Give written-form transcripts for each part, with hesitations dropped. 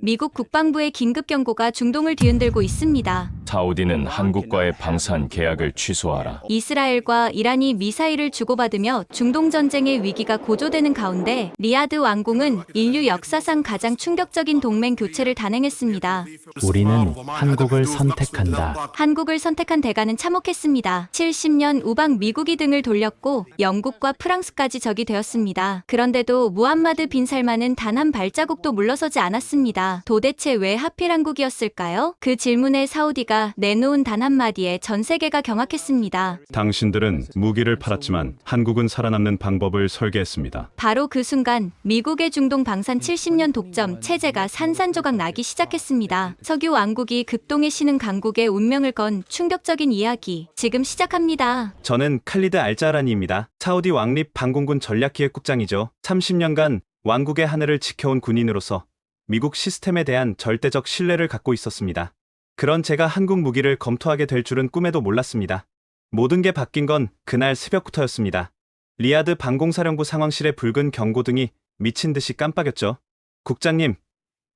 미국 국방부의 긴급 경고가 중동을 뒤흔들고 있습니다. 사우디는 한국과의 방산 계약을 취소하라. 이스라엘과 이란이 미사일을 주고받으며 중동 전쟁의 위기가 고조되는 가운데 리야드 왕궁은 인류 역사상 가장 충격적인 동맹 교체를 단행했습니다. 우리는 한국을 선택한다. 한국을 선택한 대가는 참혹했습니다. 70년 우방 미국이 등을 돌렸고 영국과 프랑스까지 적이 되었습니다. 그런데도 무함마드 빈 살만은 단 한 발자국도 물러서지 않았습니다. 도대체 왜 하필 한국이었을까요? 그 질문에 사우디가 내놓은 단 한마디에 전 세계가 경악했습니다. 당신들은 무기를 팔았지만 한국은 살아남는 방법을 설계했습니다. 바로 그 순간 미국의 중동 방산 70년 독점 체제가 산산조각 나기 시작했습니다. 석유 왕국이 급동에 쉬는 강국의 운명을 건 충격적인 이야기 지금 시작합니다. 저는 칼리드 알자라니입니다. 사우디 왕립 방공군 전략기획국장이죠. 30년간 왕국의 하늘을 지켜온 군인으로서 미국 시스템에 대한 절대적 신뢰를 갖고 있었습니다. 그런 제가 한국 무기를 검토하게 될 줄은 꿈에도 몰랐습니다. 모든 게 바뀐 건 그날 새벽부터였습니다. 리야드 방공사령부 상황실의 붉은 경고등이 미친 듯이 깜빡였죠. 국장님,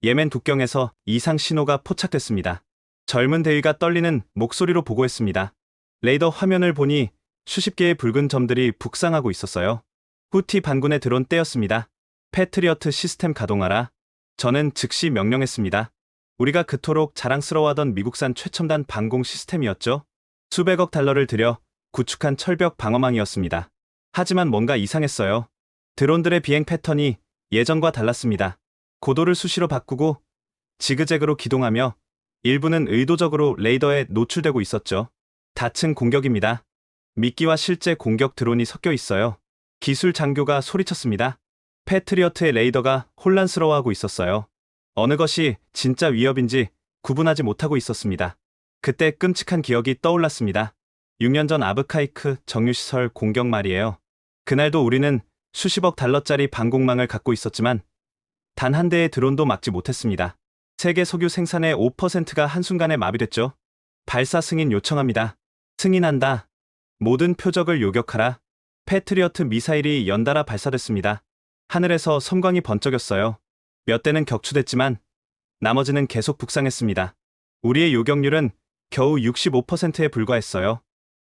예멘 국경에서 이상 신호가 포착됐습니다. 젊은 대위가 떨리는 목소리로 보고했습니다. 레이더 화면을 보니 수십 개의 붉은 점들이 북상하고 있었어요. 후티 반군의 드론 때였습니다. 패트리어트 시스템 가동하라. 저는 즉시 명령했습니다. 우리가 그토록 자랑스러워하던 미국산 최첨단 방공 시스템이었죠. 수백억 달러를 들여 구축한 철벽 방어망이었습니다. 하지만 뭔가 이상했어요. 드론들의 비행 패턴이 예전과 달랐습니다. 고도를 수시로 바꾸고 지그재그로 기동하며 일부는 의도적으로 레이더에 노출되고 있었죠. 다층 공격입니다. 미끼와 실제 공격 드론이 섞여 있어요. 기술 장교가 소리쳤습니다. 패트리어트의 레이더가 혼란스러워하고 있었어요. 어느 것이 진짜 위협인지 구분하지 못하고 있었습니다. 그때 끔찍한 기억이 떠올랐습니다. 6년 전 아브카이크 정유시설 공격 말이에요. 그날도 우리는 수십억 달러짜리 방공망을 갖고 있었지만 단 한 대의 드론도 막지 못했습니다. 세계 석유 생산의 5%가 한순간에 마비됐죠. 발사 승인 요청합니다. 승인한다. 모든 표적을 요격하라. 패트리어트 미사일이 연달아 발사됐습니다. 하늘에서 섬광이 번쩍였어요. 몇 대는 격추됐지만 나머지는 계속 북상했습니다. 우리의 요격률은 겨우 65%에 불과했어요.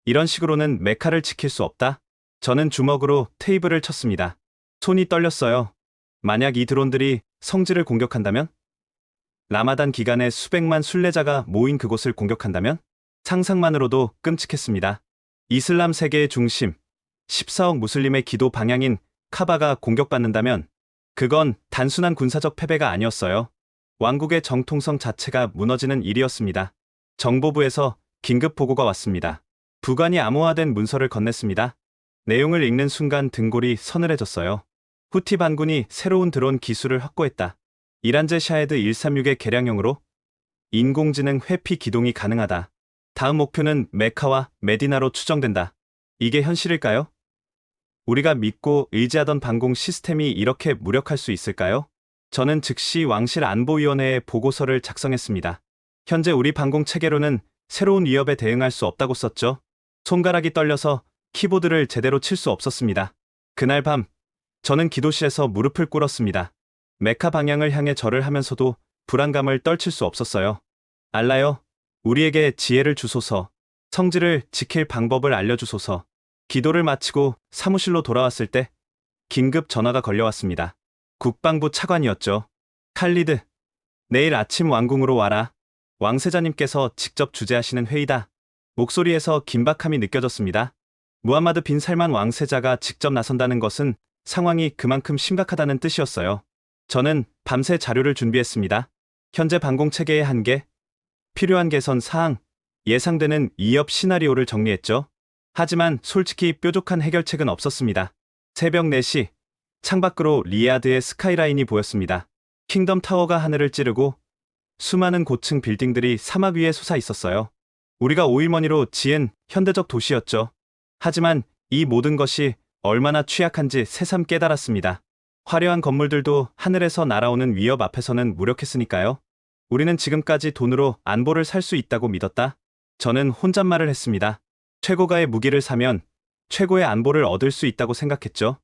이런 식으로는 메카를 지킬 수 없다. 저는 주먹으로 테이블을 쳤습니다. 손이 떨렸어요. 만약 이 드론들이 성지를 공격한다면? 라마단 기간에 수백만 순례자가 모인 그곳을 공격한다면? 상상만으로도 끔찍했습니다. 이슬람 세계의 중심, 14억 무슬림의 기도 방향인 카바가 공격받는다면 그건 단순한 군사적 패배가 아니었어요. 왕국의 정통성 자체가 무너지는 일이었습니다. 정보부에서 긴급 보고가 왔습니다. 부관이 암호화된 문서를 건넸습니다. 내용을 읽는 순간 등골이 서늘해졌어요. 후티 반군이 새로운 드론 기술을 확보했다. 이란제 샤헤드 136의 개량형으로 인공지능 회피 기동이 가능하다. 다음 목표는 메카와 메디나로 추정된다. 이게 현실일까요? 우리가 믿고 의지하던 방공 시스템이 이렇게 무력할 수 있을까요? 저는 즉시 왕실 안보위원회에 보고서를 작성했습니다. 현재 우리 방공 체계로는 새로운 위협에 대응할 수 없다고 썼죠. 손가락이 떨려서 키보드를 제대로 칠 수 없었습니다. 그날 밤, 저는 기도실에서 무릎을 꿇었습니다. 메카 방향을 향해 절을 하면서도 불안감을 떨칠 수 없었어요. 알라요, 우리에게 지혜를 주소서, 성지를 지킬 방법을 알려주소서. 기도를 마치고 사무실로 돌아왔을 때 긴급 전화가 걸려왔습니다. 국방부 차관이었죠. 칼리드, 내일 아침 왕궁으로 와라. 왕세자님께서 직접 주재하시는 회의다. 목소리에서 긴박함이 느껴졌습니다. 무함마드 빈 살만 왕세자가 직접 나선다는 것은 상황이 그만큼 심각하다는 뜻이었어요. 저는 밤새 자료를 준비했습니다. 현재 방공체계의 한계, 필요한 개선 사항, 예상되는 위협 시나리오를 정리했죠. 하지만 솔직히 뾰족한 해결책은 없었습니다. 새벽 4시, 창밖으로 리야드의 스카이라인이 보였습니다. 킹덤 타워가 하늘을 찌르고 수많은 고층 빌딩들이 사막 위에 솟아 있었어요. 우리가 오일머니로 지은 현대적 도시였죠. 하지만 이 모든 것이 얼마나 취약한지 새삼 깨달았습니다. 화려한 건물들도 하늘에서 날아오는 위협 앞에서는 무력했으니까요. 우리는 지금까지 돈으로 안보를 살 수 있다고 믿었다. 저는 혼잣말을 했습니다. 최고가의 무기를 사면 최고의 안보를 얻을 수 있다고 생각했죠.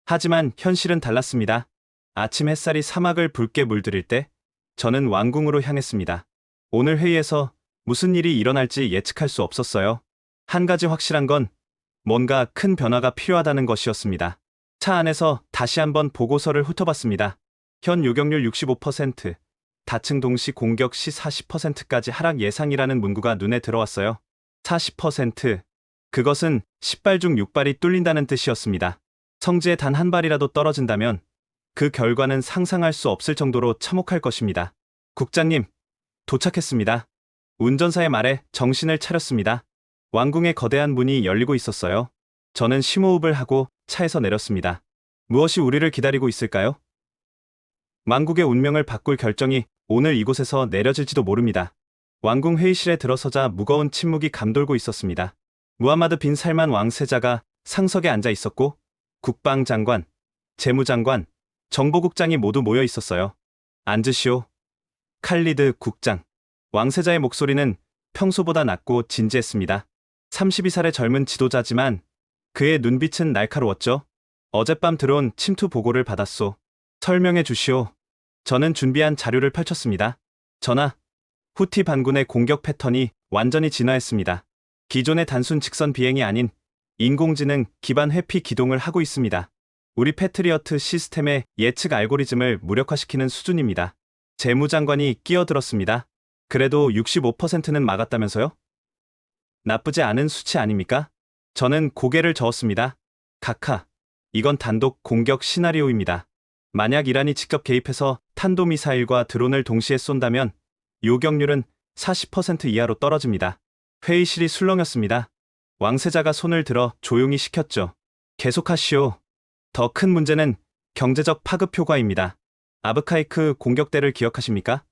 하지만 현실은 달랐습니다. 아침 햇살이 사막을 붉게 물들일 때 저는 왕궁으로 향했습니다. 오늘 회의에서 무슨 일이 일어날지 예측할 수 없었어요. 한 가지 확실한 건 뭔가 큰 변화가 필요하다는 것이었습니다. 차 안에서 다시 한번 보고서를 훑어봤습니다. 현 요격률 65%, 다층 동시 공격 시 40%까지 하락 예상이라는 문구가 눈에 들어왔어요. 40%. 그것은 10발 중 6발이 뚫린다는 뜻이었습니다. 성지에 단 한 발이라도 떨어진다면 그 결과는 상상할 수 없을 정도로 참혹할 것입니다. 국장님, 도착했습니다. 운전사의 말에 정신을 차렸습니다. 왕궁의 거대한 문이 열리고 있었어요. 저는 심호흡을 하고 차에서 내렸습니다. 무엇이 우리를 기다리고 있을까요? 왕국의 운명을 바꿀 결정이 오늘 이곳에서 내려질지도 모릅니다. 왕궁 회의실에 들어서자 무거운 침묵이 감돌고 있었습니다. 무함마드 빈 살만 왕세자가 상석에 앉아 있었고 국방장관, 재무장관, 정보국장이 모두 모여 있었어요. 앉으시오. 칼리드 국장. 왕세자의 목소리는 평소보다 낮고 진지했습니다. 32살의 젊은 지도자지만 그의 눈빛은 날카로웠죠. 어젯밤 들어온 침투 보고를 받았소. 설명해 주시오. 저는 준비한 자료를 펼쳤습니다. 전하, 후티 반군의 공격 패턴이 완전히 진화했습니다. 기존의 단순 직선 비행이 아닌 인공지능 기반 회피 기동을 하고 있습니다. 우리 패트리어트 시스템의 예측 알고리즘을 무력화시키는 수준입니다. 재무장관이 끼어들었습니다. 그래도 65%는 막았다면서요? 나쁘지 않은 수치 아닙니까? 저는 고개를 저었습니다. 카카, 이건 단독 공격 시나리오입니다. 만약 이란이 직접 개입해서 탄도미사일과 드론을 동시에 쏜다면 요격률은 40% 이하로 떨어집니다. 회의실이 술렁였습니다. 왕세자가 손을 들어 조용히 시켰죠. 계속하시오. 더 큰 문제는 경제적 파급 효과입니다. 아브카이크 공격대를 기억하십니까?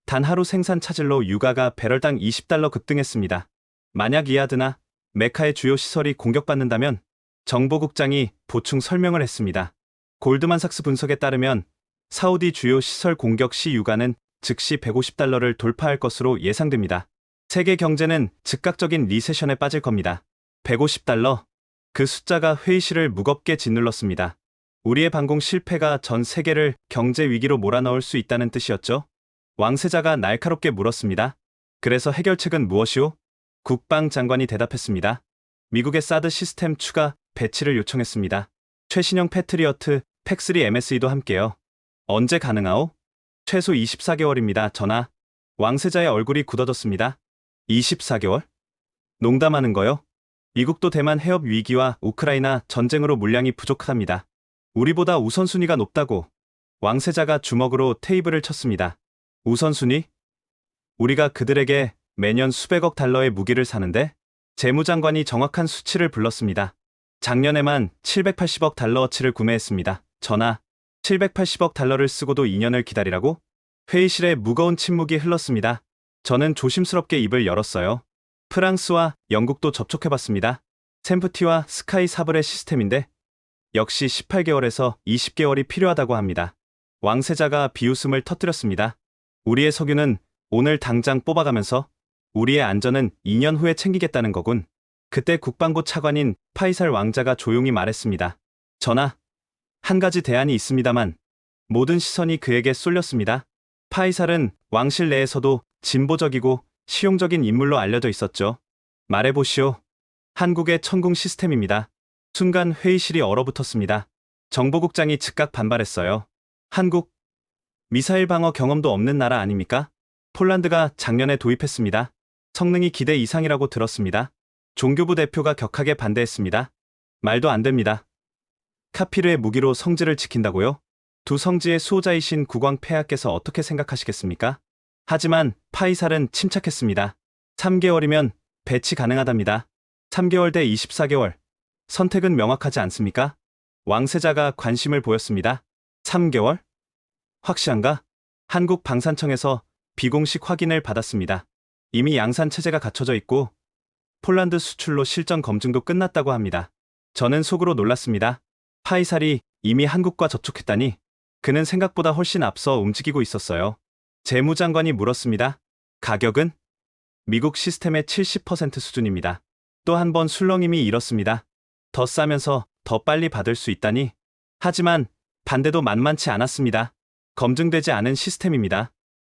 단 하루 생산 차질로 유가가 배럴당 20달러 급등했습니다. 만약 이아드나 메카의 주요 시설이 공격받는다면 정보국장이 보충 설명을 했습니다. 골드만삭스 분석에 따르면 사우디 주요 시설 공격 시 유가는 즉시 150달러를 돌파할 것으로 예상됩니다. 세계 경제는 즉각적인 리세션에 빠질 겁니다. 150달러. 그 숫자가 회의실을 무겁게 짓눌렀습니다. 우리의 반공 실패가 전 세계를 경제 위기로 몰아넣을 수 있다는 뜻이었죠. 왕세자가 날카롭게 물었습니다. 그래서 해결책은 무엇이오? 국방장관이 대답했습니다. 미국의 사드 시스템 추가 배치를 요청했습니다. 최신형 패트리어트 팩3 MSE도 함께요. 언제 가능하오? 최소 24개월입니다, 전하. 왕세자의 얼굴이 굳어졌습니다. 24개월? 농담하는 거요? 미국도 대만 해협 위기와 우크라이나 전쟁으로 물량이 부족합니다. 우리보다 우선순위가 높다고. 왕세자가 주먹으로 테이블을 쳤습니다. 우선순위? 우리가 그들에게 매년 수백억 달러의 무기를 사는데? 재무장관이 정확한 수치를 불렀습니다. 작년에만 780억 달러어치를 구매했습니다. 전하, 780억 달러를 쓰고도 2년을 기다리라고? 회의실에 무거운 침묵이 흘렀습니다. 저는 조심스럽게 입을 열었어요. 프랑스와 영국도 접촉해봤습니다. 샘프티와 스카이 사브레 시스템인데 역시 18개월에서 20개월이 필요하다고 합니다. 왕세자가 비웃음을 터뜨렸습니다. 우리의 석유는 오늘 당장 뽑아가면서 우리의 안전은 2년 후에 챙기겠다는 거군. 그때 국방부 차관인 파이살 왕자가 조용히 말했습니다. 전하, 한 가지 대안이 있습니다만 모든 시선이 그에게 쏠렸습니다. 파이살은 왕실 내에서도 진보적이고 실용적인 인물로 알려져 있었죠. 말해보시오. 한국의 천궁 시스템입니다. 순간 회의실이 얼어붙었습니다. 정보국장이 즉각 반발했어요. 한국, 미사일 방어 경험도 없는 나라 아닙니까? 폴란드가 작년에 도입했습니다. 성능이 기대 이상이라고 들었습니다. 종교부 대표가 격하게 반대했습니다. 말도 안 됩니다. 카피르의 무기로 성지를 지킨다고요? 두 성지의 수호자이신 국왕 폐하께서 어떻게 생각하시겠습니까? 하지만 파이살은 침착했습니다. 3개월이면 배치 가능하답니다. 3개월 대 24개월. 선택은 명확하지 않습니까? 왕세자가 관심을 보였습니다. 3개월? 확실한가? 한국 방산청에서 비공식 확인을 받았습니다. 이미 양산 체제가 갖춰져 있고 폴란드 수출로 실전 검증도 끝났다고 합니다. 저는 속으로 놀랐습니다. 파이살이 이미 한국과 접촉했다니 그는 생각보다 훨씬 앞서 움직이고 있었어요. 재무장관이 물었습니다. 가격은? 미국 시스템의 70% 수준입니다. 또 한 번 술렁임이 일었습니다. 더 싸면서 더 빨리 받을 수 있다니. 하지만 반대도 만만치 않았습니다. 검증되지 않은 시스템입니다.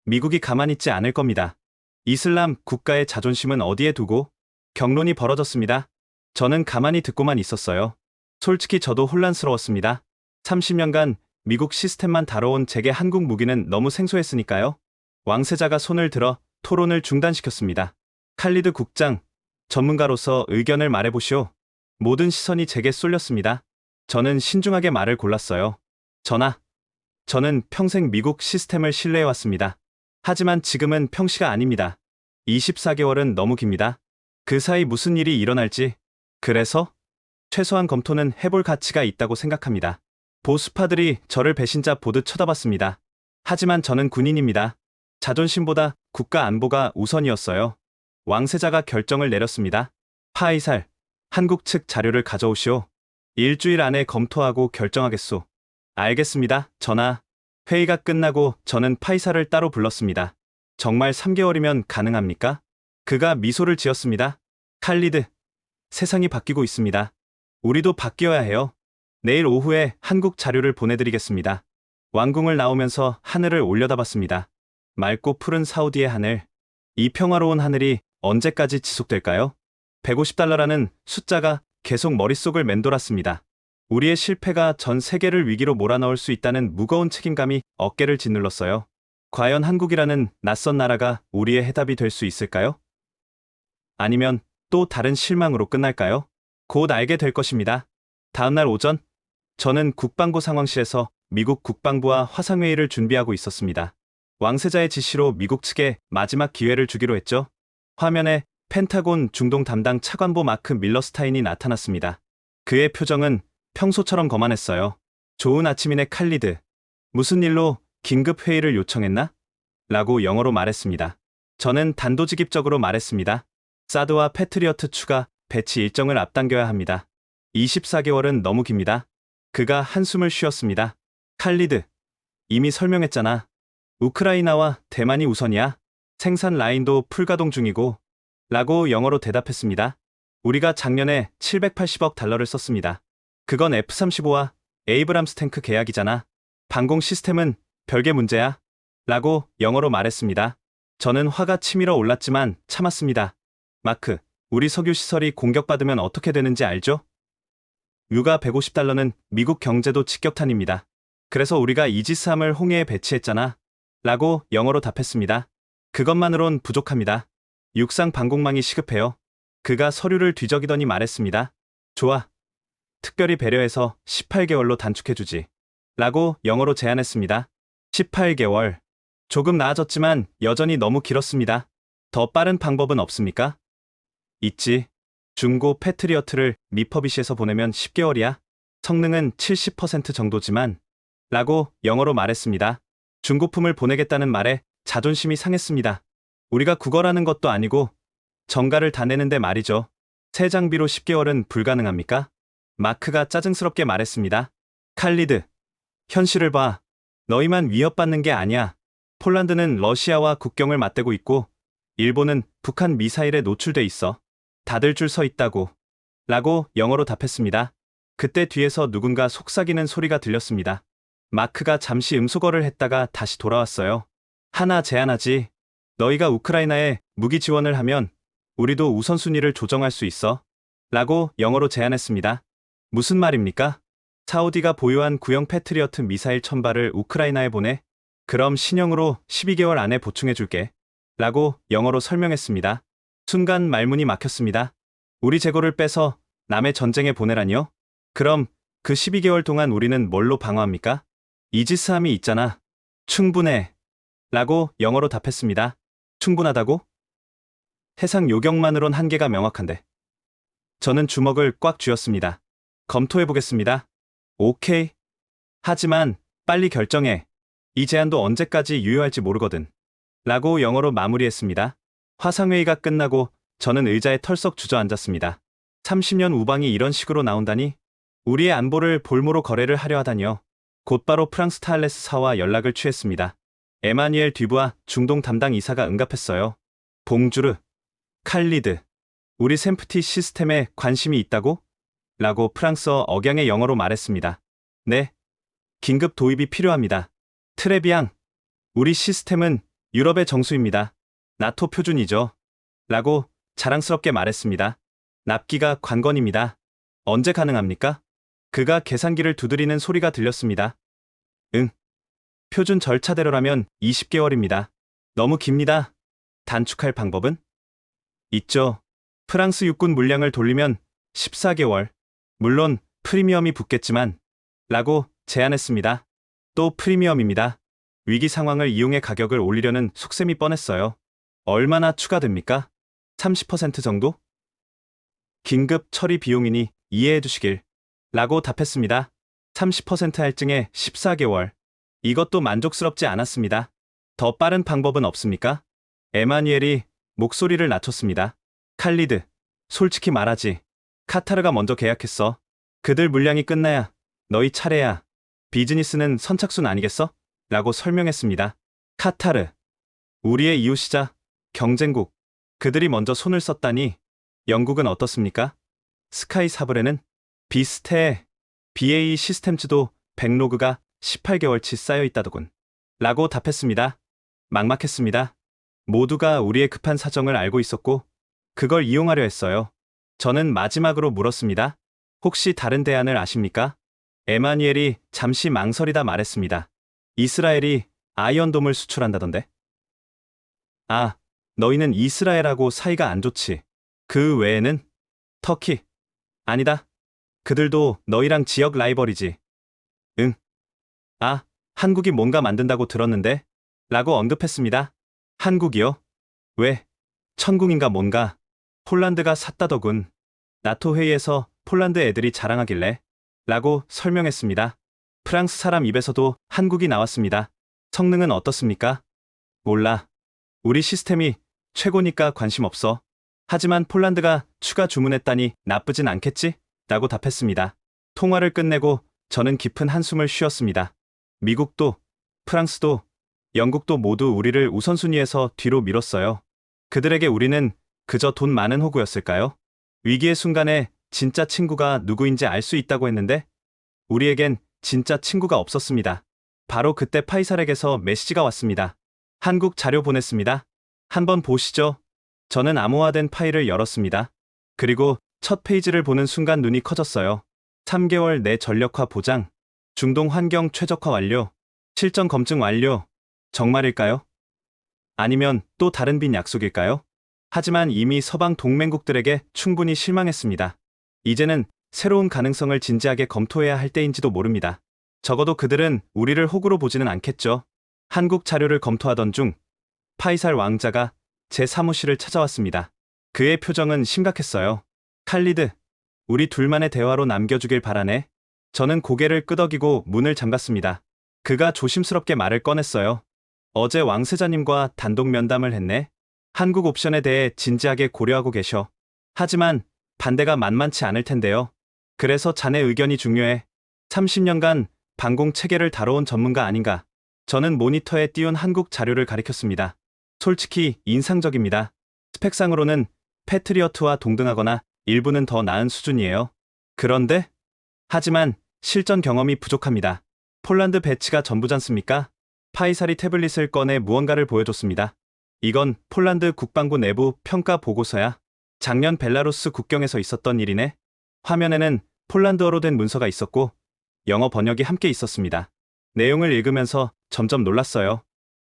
미국이 가만히 있지 않을 겁니다. 이슬람 국가의 자존심은 어디에 두고? 경론이 벌어졌습니다. 저는 가만히 듣고만 있었어요. 솔직히 저도 혼란스러웠습니다. 30년간 미국 시스템만 다뤄온 제게 한국 무기는 너무 생소했으니까요. 왕세자가 손을 들어 토론을 중단시켰습니다. 칼리드 국장, 전문가로서 의견을 말해보시오. 모든 시선이 제게 쏠렸습니다. 저는 신중하게 말을 골랐어요. 전하, 저는 평생 미국 시스템을 신뢰해왔습니다. 하지만 지금은 평시가 아닙니다. 24개월은 너무 깁니다. 그 사이 무슨 일이 일어날지. 그래서 최소한 검토는 해볼 가치가 있다고 생각합니다. 보수파들이 저를 배신자 보듯 쳐다봤습니다. 하지만 저는 군인입니다. 자존심보다 국가 안보가 우선이었어요. 왕세자가 결정을 내렸습니다. 파이살, 한국 측 자료를 가져오시오. 일주일 안에 검토하고 결정하겠소. 알겠습니다, 전하. 회의가 끝나고 저는 파이살을 따로 불렀습니다. 정말 3개월이면 가능합니까? 그가 미소를 지었습니다. 칼리드, 세상이 바뀌고 있습니다. 우리도 바뀌어야 해요. 내일 오후에 한국 자료를 보내드리겠습니다. 왕궁을 나오면서 하늘을 올려다봤습니다. 맑고 푸른 사우디의 하늘. 이 평화로운 하늘이 언제까지 지속될까요? 150달러라는 숫자가 계속 머릿속을 맴돌았습니다. 우리의 실패가 전 세계를 위기로 몰아넣을 수 있다는 무거운 책임감이 어깨를 짓눌렀어요. 과연 한국이라는 낯선 나라가 우리의 해답이 될 수 있을까요? 아니면 또 다른 실망으로 끝날까요? 곧 알게 될 것입니다. 다음날 오전, 저는 국방부 상황실에서 미국 국방부와 화상회의를 준비하고 있었습니다. 왕세자의 지시로 미국 측에 마지막 기회를 주기로 했죠. 화면에 펜타곤 중동 담당 차관보 마크 밀러스타인이 나타났습니다. 그의 표정은 평소처럼 거만했어요. 좋은 아침이네 칼리드. 무슨 일로 긴급 회의를 요청했나? 라고 영어로 말했습니다. 저는 단도직입적으로 말했습니다. 사드와 패트리어트 추가 배치 일정을 앞당겨야 합니다. 24개월은 너무 깁니다. 그가 한숨을 쉬었습니다. 칼리드, 이미 설명했잖아. 우크라이나와 대만이 우선이야. 생산 라인도 풀가동 중이고. 라고 영어로 대답했습니다. 우리가 작년에 780억 달러를 썼습니다. 그건 F-35와 에이브람스 탱크 계약이잖아. 방공 시스템은 별개 문제야. 라고 영어로 말했습니다. 저는 화가 치밀어 올랐지만 참았습니다. 마크, 우리 석유 시설이 공격받으면 어떻게 되는지 알죠? 유가 150달러는 미국 경제도 직격탄입니다. 그래서 우리가 이지스함을 홍해에 배치했잖아. 라고 영어로 답했습니다. 그것만으론 부족합니다. 육상 방공망이 시급해요. 그가 서류를 뒤적이더니 말했습니다. 좋아. 특별히 배려해서 18개월로 단축해주지. 라고 영어로 제안했습니다. 18개월. 조금 나아졌지만 여전히 너무 길었습니다. 더 빠른 방법은 없습니까? 있지. 중고 패트리어트를 미퍼비시에서 보내면 10개월이야. 성능은 70% 정도지만. 라고 영어로 말했습니다. 중고품을 보내겠다는 말에 자존심이 상했습니다. 우리가 구걸하는 것도 아니고 정가를 다 내는데 말이죠. 새 장비로 10개월은 불가능합니까? 마크가 짜증스럽게 말했습니다. 칼리드, 현실을 봐. 너희만 위협받는 게 아니야. 폴란드는 러시아와 국경을 맞대고 있고 일본은 북한 미사일에 노출돼 있어. 다들 줄 서 있다고. 라고 영어로 답했습니다. 그때 뒤에서 누군가 속삭이는 소리가 들렸습니다. 마크가 잠시 음소거를 했다가 다시 돌아왔어요. 하나 제안하지. 너희가 우크라이나에 무기 지원을 하면 우리도 우선순위를 조정할 수 있어. 라고 영어로 제안했습니다. 무슨 말입니까? 사우디가 보유한 구형 패트리어트 미사일 1000발을 우크라이나에 보내? 그럼 신형으로 12개월 안에 보충해줄게. 라고 영어로 설명했습니다. 순간 말문이 막혔습니다. 우리 재고를 빼서 남의 전쟁에 보내라니요? 그럼 그 12개월 동안 우리는 뭘로 방어합니까? 이지스함이 있잖아. 충분해. 라고 영어로 답했습니다. 충분하다고? 해상 요격만으론 한계가 명확한데. 저는 주먹을 꽉 쥐었습니다. 검토해보겠습니다. 오케이. 하지만 빨리 결정해. 이 제안도 언제까지 유효할지 모르거든. 라고 영어로 마무리했습니다. 화상회의가 끝나고 저는 의자에 털썩 주저앉았습니다. 30년 우방이 이런 식으로 나온다니? 우리의 안보를 볼모로 거래를 하려 하다니요. 곧바로 프랑스 탈레스사와 연락을 취했습니다. 에마뉘엘 듀부아 중동 담당 이사가 응답했어요. 봉주르, 칼리드, 우리 샘프티 시스템에 관심이 있다고? 라고 프랑스어 억양의 영어로 말했습니다. 네, 긴급 도입이 필요합니다. 트레비앙, 우리 시스템은 유럽의 정수입니다. 나토 표준이죠. 라고 자랑스럽게 말했습니다. 납기가 관건입니다. 언제 가능합니까? 그가 계산기를 두드리는 소리가 들렸습니다. 응. 표준 절차대로라면 20개월입니다. 너무 깁니다. 단축할 방법은? 있죠. 프랑스 육군 물량을 돌리면 14개월. 물론 프리미엄이 붙겠지만 라고 제안했습니다. 또 프리미엄입니다. 위기 상황을 이용해 가격을 올리려는 속셈이 뻔했어요. 얼마나 추가됩니까? 30% 정도? 긴급 처리 비용이니 이해해 주시길. 라고 답했습니다. 30% 할증에 14개월. 이것도 만족스럽지 않았습니다. 더 빠른 방법은 없습니까? 에마뉘엘이 목소리를 낮췄습니다. 칼리드, 솔직히 말하지. 카타르가 먼저 계약했어. 그들 물량이 끝나야 너희 차례야. 비즈니스는 선착순 아니겠어? 라고 설명했습니다. 카타르, 우리의 이웃이자 경쟁국. 그들이 먼저 손을 썼다니. 영국은 어떻습니까? 스카이 사브레는 비슷해. BAE 시스템즈도 백로그가 18개월치 쌓여 있다더군. 라고 답했습니다. 막막했습니다. 모두가 우리의 급한 사정을 알고 있었고 그걸 이용하려 했어요. 저는 마지막으로 물었습니다. 혹시 다른 대안을 아십니까? 에마뉘엘이 잠시 망설이다 말했습니다. 이스라엘이 아이언돔을 수출한다던데. 아, 너희는 이스라엘하고 사이가 안 좋지. 그 외에는? 터키. 아니다. 그들도 너희랑 지역 라이벌이지. 응. 아, 한국이 뭔가 만든다고 들었는데? 라고 언급했습니다. 한국이요? 왜? 천궁인가 뭔가. 폴란드가 샀다더군. 나토 회의에서 폴란드 애들이 자랑하길래. 라고 설명했습니다. 프랑스 사람 입에서도 한국이 나왔습니다. 성능은 어떻습니까? 몰라. 우리 시스템이 최고니까 관심 없어. 하지만 폴란드가 추가 주문했다니 나쁘진 않겠지? 라고 답했습니다. 통화를 끝내고 저는 깊은 한숨을 쉬었습니다. 미국도, 프랑스도, 영국도 모두 우리를 우선순위에서 뒤로 밀었어요. 그들에게 우리는 그저 돈 많은 호구였을까요? 위기의 순간에 진짜 친구가 누구인지 알 수 있다고 했는데 우리에겐 진짜 친구가 없었습니다. 바로 그때 파이살에게서 메시지가 왔습니다. 한국 자료 보냈습니다. 한번 보시죠. 저는 암호화된 파일을 열었습니다. 그리고 첫 페이지를 보는 순간 눈이 커졌어요. 3개월 내 전력화 보장, 중동 환경 최적화 완료, 실전 검증 완료. 정말일까요? 아니면 또 다른 빈 약속일까요? 하지만 이미 서방 동맹국들에게 충분히 실망했습니다. 이제는 새로운 가능성을 진지하게 검토해야 할 때인지도 모릅니다. 적어도 그들은 우리를 호구로 보지는 않겠죠. 한국 자료를 검토하던 중 파이살 왕자가 제 사무실을 찾아왔습니다. 그의 표정은 심각했어요. 칼리드, 우리 둘만의 대화로 남겨주길 바라네. 저는 고개를 끄덕이고 문을 잠갔습니다. 그가 조심스럽게 말을 꺼냈어요. 어제 왕세자님과 단독 면담을 했네. 한국 옵션에 대해 진지하게 고려하고 계셔. 하지만 반대가 만만치 않을 텐데요. 그래서 자네 의견이 중요해. 30년간 방공 체계를 다뤄온 전문가 아닌가. 저는 모니터에 띄운 한국 자료를 가리켰습니다. 솔직히 인상적입니다. 스펙상으로는 패트리어트와 동등하거나 일부는 더 나은 수준이에요. 그런데? 하지만 실전 경험이 부족합니다. 폴란드 배치가 전부잖습니까? 파이살이 태블릿을 꺼내 무언가를 보여줬습니다. 이건 폴란드 국방부 내부 평가 보고서야. 작년 벨라루스 국경에서 있었던 일이네. 화면에는 폴란드어로 된 문서가 있었고 영어 번역이 함께 있었습니다. 내용을 읽으면서 점점 놀랐어요.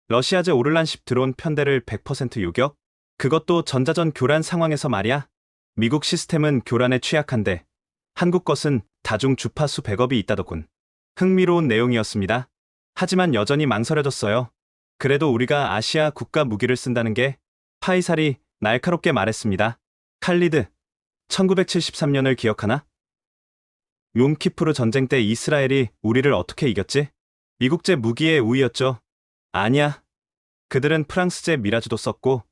러시아제 오를란십 드론 편대를 100% 요격? 그것도 전자전 교란 상황에서 말이야. 미국 시스템은 교란에 취약한데 한국 것은 다중 주파수 백업이 있다더군. 흥미로운 내용이었습니다. 하지만 여전히 망설여졌어요. 그래도 우리가 아시아 국가 무기를 쓴다는 게. 파이살이 날카롭게 말했습니다. 칼리드, 1973년을 기억하나? 욤키푸르 전쟁 때 이스라엘이 우리를 어떻게 이겼지? 미국제 무기의 우위였죠. 아니야. 그들은 프랑스제 미라주도 썼고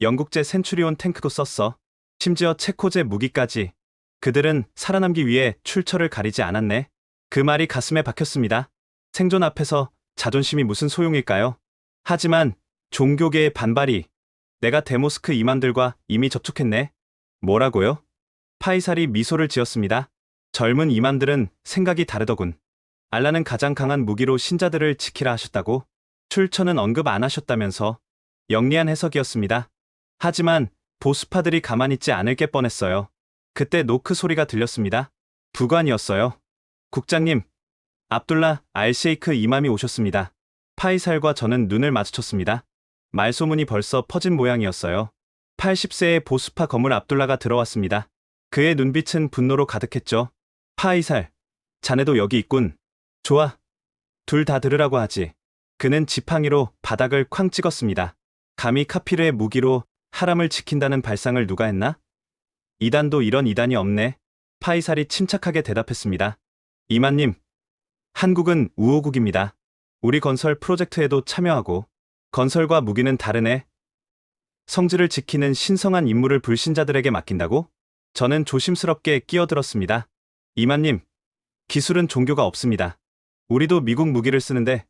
영국제 센츄리온 탱크도 썼어. 심지어 체코제 무기까지. 그들은 살아남기 위해 출처를 가리지 않았네. 그 말이 가슴에 박혔습니다. 생존 앞에서 자존심이 무슨 소용일까요? 하지만 종교계의 반발이. 내가 데모스크 이맘들과 이미 접촉했네. 뭐라고요? 파이살이 미소를 지었습니다. 젊은 이맘들은 생각이 다르더군. 알라는 가장 강한 무기로 신자들을 지키라 하셨다고? 출처는 언급 안 하셨다면서. 영리한 해석이었습니다. 하지만 보수파들이 가만히 있지 않을 게 뻔했어요. 그때 노크 소리가 들렸습니다. 부관이었어요. 국장님, 압둘라 알셰이크 이맘이 오셨습니다. 파이살과 저는 눈을 마주쳤습니다. 말소문이 벌써 퍼진 모양이었어요. 80세의 보수파 거물 압둘라가 들어왔습니다. 그의 눈빛은 분노로 가득했죠. 파이살, 자네도 여기 있군. 좋아. 둘 다 들으라고 하지. 그는 지팡이로 바닥을 쾅 찍었습니다. 감히 카피르의 무기로 하람을 지킨다는 발상을 누가 했나? 이단도 이런 이단이 없네. 파이살이 침착하게 대답했습니다. 이만님, 한국은 우호국입니다. 우리 건설 프로젝트에도 참여하고 건설과 무기는 다르네. 성질을 지키는 신성한 임무를 불신자들에게 맡긴다고? 저는 조심스럽게 끼어들었습니다. 이만님, 기술은 종교가 없습니다. 우리도 미국 무기를 쓰는데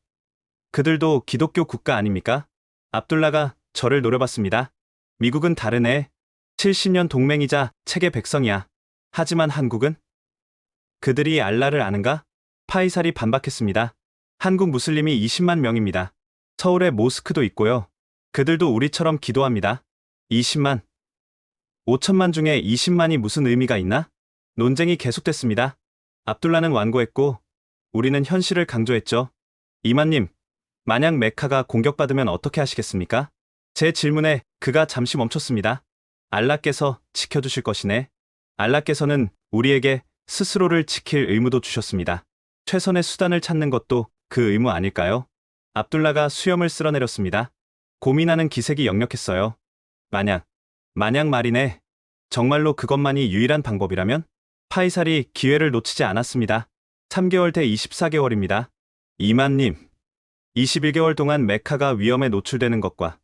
그들도 기독교 국가 아닙니까? 압둘라가 저를 노려봤습니다. 미국은 다르네. 70년 동맹이자 책의 백성이야. 하지만 한국은? 그들이 알라를 아는가? 파이살이 반박했습니다. 한국 무슬림이 20만 명입니다. 서울에 모스크도 있고요. 그들도 우리처럼 기도합니다. 20만. 5천만 중에 20만이 무슨 의미가 있나? 논쟁이 계속됐습니다. 압둘라는 완고했고 우리는 현실을 강조했죠. 이만님, 만약 메카가 공격받으면 어떻게 하시겠습니까? 제 질문에 그가 잠시 멈췄습니다. 알라께서 지켜주실 것이네. 알라께서는 우리에게 스스로를 지킬 의무도 주셨습니다. 최선의 수단을 찾는 것도 그 의무 아닐까요? 압둘라가 수염을 쓸어내렸습니다. 고민하는 기색이 역력했어요. 만약 말이네. 정말로 그것만이 유일한 방법이라면? 파이살이 기회를 놓치지 않았습니다. 3개월 대 24개월입니다. 이만님, 21개월 동안 메카가 위험에 노출되는 것과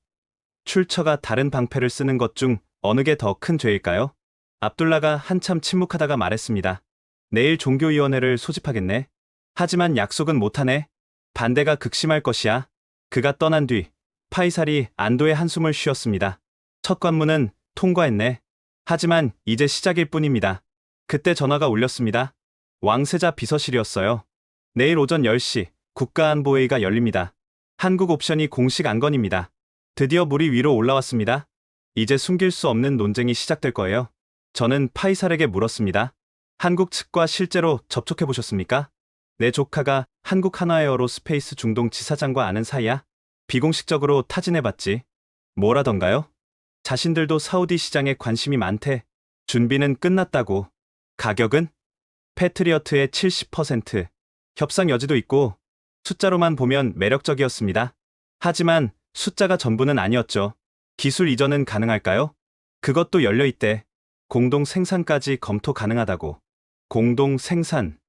출처가 다른 방패를 쓰는 것 중 어느 게 더 큰 죄일까요? 압둘라가 한참 침묵하다가 말했습니다. 내일 종교위원회를 소집하겠네. 하지만 약속은 못하네. 반대가 극심할 것이야. 그가 떠난 뒤 파이살이 안도의 한숨을 쉬었습니다. 첫 관문은 통과했네. 하지만 이제 시작일 뿐입니다. 그때 전화가 울렸습니다. 왕세자 비서실이었어요. 내일 오전 10시 국가안보회의가 열립니다. 한국 옵션이 공식 안건입니다. 드디어 물이 위로 올라왔습니다. 이제 숨길 수 없는 논쟁이 시작될 거예요. 저는 파이살에게 물었습니다. 한국 측과 실제로 접촉해 보셨습니까? 내 조카가 한국 하나에어로스페이스 중동 지사장과 아는 사이야? 비공식적으로 타진해봤지. 뭐라던가요? 자신들도 사우디 시장에 관심이 많대. 준비는 끝났다고. 가격은? 패트리어트의 70%. 협상 여지도 있고 숫자로만 보면 매력적이었습니다. 하지만 숫자가 전부는 아니었죠. 기술 이전은 가능할까요? 그것도 열려있대. 공동 생산까지 검토 가능하다고. 공동 생산.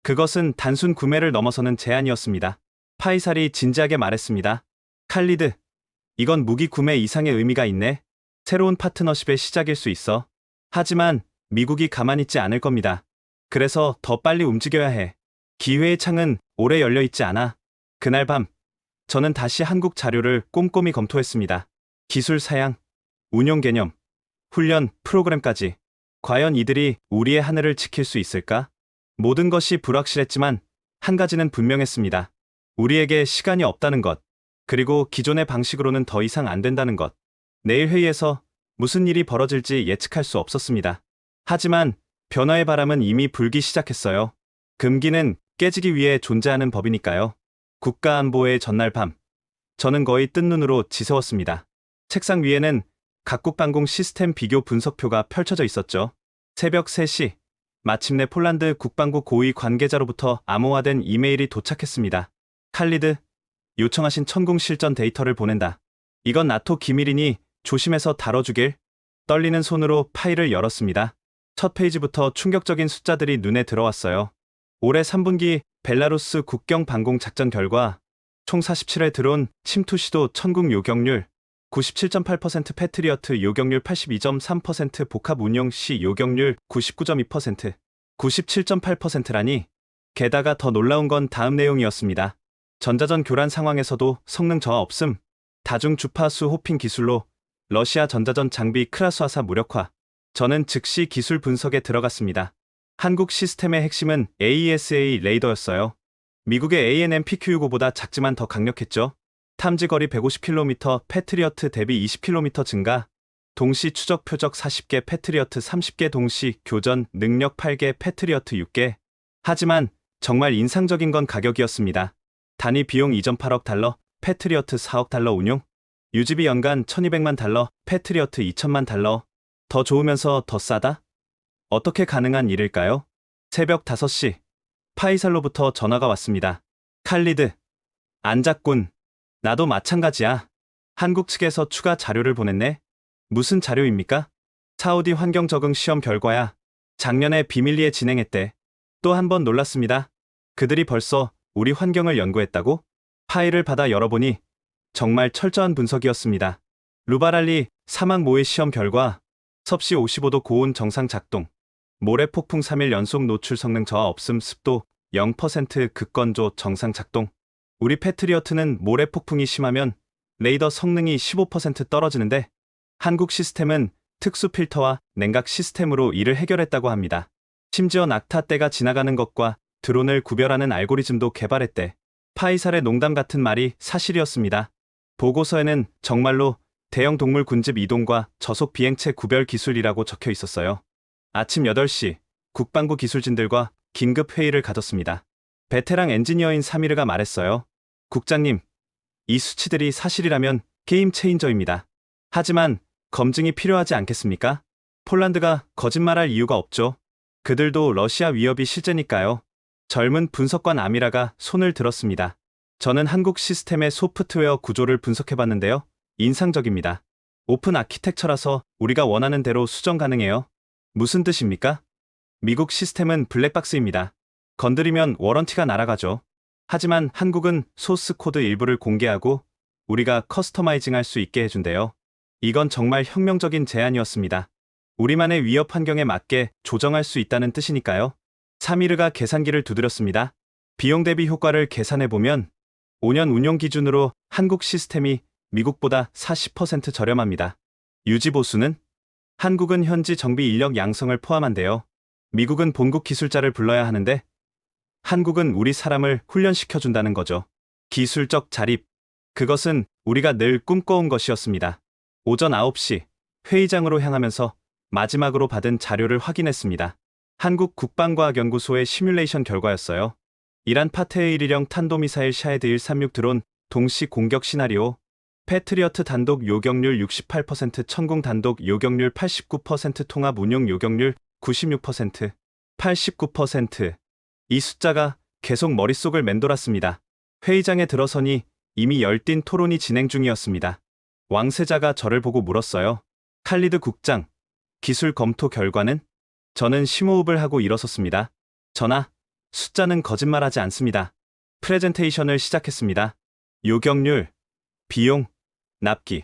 그것은 단순 구매를 넘어서는 제안이었습니다. 파이살이 진지하게 말했습니다. 칼리드, 이건 무기 구매 이상의 의미가 있네. 새로운 파트너십의 시작일 수 있어. 하지만 미국이 가만히 있지 않을 겁니다. 그래서 더 빨리 움직여야 해. 기회의 창은 오래 열려 있지 않아. 그날 밤, 저는 다시 한국 자료를 꼼꼼히 검토했습니다. 기술 사양, 운용 개념, 훈련 프로그램까지. 과연 이들이 우리의 하늘을 지킬 수 있을까? 모든 것이 불확실했지만 한 가지는 분명했습니다. 우리에게 시간이 없다는 것, 그리고 기존의 방식으로는 더 이상 안 된다는 것. 내일 회의에서 무슨 일이 벌어질지 예측할 수 없었습니다. 하지만 변화의 바람은 이미 불기 시작했어요. 금기는 깨지기 위해 존재하는 법이니까요. 국가안보회의 전날 밤, 저는 거의 뜬 눈으로 지새웠습니다. 책상 위에는 각국 방공 시스템 비교 분석표가 펼쳐져 있었죠. 새벽 3시, 마침내 폴란드 국방부 고위 관계자로부터 암호화된 이메일이 도착했습니다. 칼리드, 요청하신 천궁 실전 데이터를 보낸다. 이건 나토 기밀이니 조심해서 다뤄주길. 떨리는 손으로 파일을 열었습니다. 첫 페이지부터 충격적인 숫자들이 눈에 들어왔어요. 올해 3분기 벨라루스 국경 방공 작전 결과 총 47회 드론 침투 시도 천궁 요격률 97.8%, 패트리어트 요격률 82.3%, 복합 운용 시 요격률 99.2%, 97.8%라니. 게다가 더 놀라운 건 다음 내용이었습니다. 전자전 교란 상황에서도 성능 저하 없음. 다중 주파수 호핑 기술로 러시아 전자전 장비 크라스화사 무력화. 저는 즉시 기술 분석에 들어갔습니다. 한국 시스템의 핵심은 AESA 레이더였어요. 미국의 ANM PQ-65보다 작지만 더 강력했죠. 탐지거리 150km, 패트리어트 대비 20km 증가, 동시 추적 표적 40개, 패트리어트 30개, 동시 교전 능력 8개, 패트리어트 6개. 하지만 정말 인상적인 건 가격이었습니다. 단위 비용 2.8억 달러, 패트리어트 4억 달러 운용, 유지비 연간 1200만 달러, 패트리어트 2000만 달러. 더 좋으면서 더 싸다? 어떻게 가능한 일일까요? 새벽 5시, 파이살로부터 전화가 왔습니다. 칼리드, 안 잤군. 나도 마찬가지야. 한국 측에서 추가 자료를 보냈네. 무슨 자료입니까? 사우디 환경 적응 시험 결과야. 작년에 비밀리에 진행했대. 또 한 번 놀랐습니다. 그들이 벌써 우리 환경을 연구했다고? 파일을 받아 열어보니 정말 철저한 분석이었습니다. 루바랄리 사막 모의 시험 결과, 섭씨 55도 고온 정상 작동, 모래 폭풍 3일 연속 노출 성능 저하 없음, 습도 0% 극건조 정상 작동. 우리 패트리어트는 모래 폭풍이 심하면 레이더 성능이 15% 떨어지는데 한국 시스템은 특수 필터와 냉각 시스템으로 이를 해결했다고 합니다. 심지어 낙타떼가 지나가는 것과 드론을 구별하는 알고리즘도 개발했대. 파이살의 농담 같은 말이 사실이었습니다. 보고서에는 정말로 대형 동물 군집 이동과 저속 비행체 구별 기술이라고 적혀 있었어요. 아침 8시 국방부 기술진들과 긴급 회의를 가졌습니다. 베테랑 엔지니어인 사미르가 말했어요. 국장님, 이 수치들이 사실이라면 게임 체인저입니다. 하지만 검증이 필요하지 않겠습니까? 폴란드가 거짓말할 이유가 없죠. 그들도 러시아 위협이 실제니까요. 젊은 분석관 아미라가 손을 들었습니다. 저는 한국 시스템의 소프트웨어 구조를 분석해봤는데요. 인상적입니다. 오픈 아키텍처라서 우리가 원하는 대로 수정 가능해요. 무슨 뜻입니까? 미국 시스템은 블랙박스입니다. 건드리면 워런티가 날아가죠. 하지만 한국은 소스 코드 일부를 공개하고 우리가 커스터마이징할 수 있게 해준대요. 이건 정말 혁명적인 제안이었습니다. 우리만의 위협 환경에 맞게 조정할 수 있다는 뜻이니까요. 사미르가 계산기를 두드렸습니다. 비용 대비 효과를 계산해보면 5년 운용 기준으로 한국 시스템이 미국보다 40% 저렴합니다. 유지 보수는? 한국은 현지 정비 인력 양성을 포함한대요. 미국은 본국 기술자를 불러야 하는데 한국은 우리 사람을 훈련시켜준다는 거죠. 기술적 자립. 그것은 우리가 늘 꿈꿔온 것이었습니다. 오전 9시 회의장으로 향하면서 마지막으로 받은 자료를 확인했습니다. 한국 국방과학연구소의 시뮬레이션 결과였어요. 이란 파테의 1일형 탄도미사일 샤헤드 136 드론 동시 공격 시나리오, 패트리어트 단독 요격률 68%, 천궁 단독 요격률 89%, 통합 운용 요격률 96%, 89%. 이 숫자가 계속 머릿속을 맴돌았습니다. 회의장에 들어서니 이미 열띤 토론이 진행 중이었습니다. 왕세자가 저를 보고 물었어요. 칼리드 국장, 기술 검토 결과는? 저는 심호흡을 하고 일어섰습니다. 전하, 숫자는 거짓말하지 않습니다. 프레젠테이션을 시작했습니다. 요격률, 비용, 납기,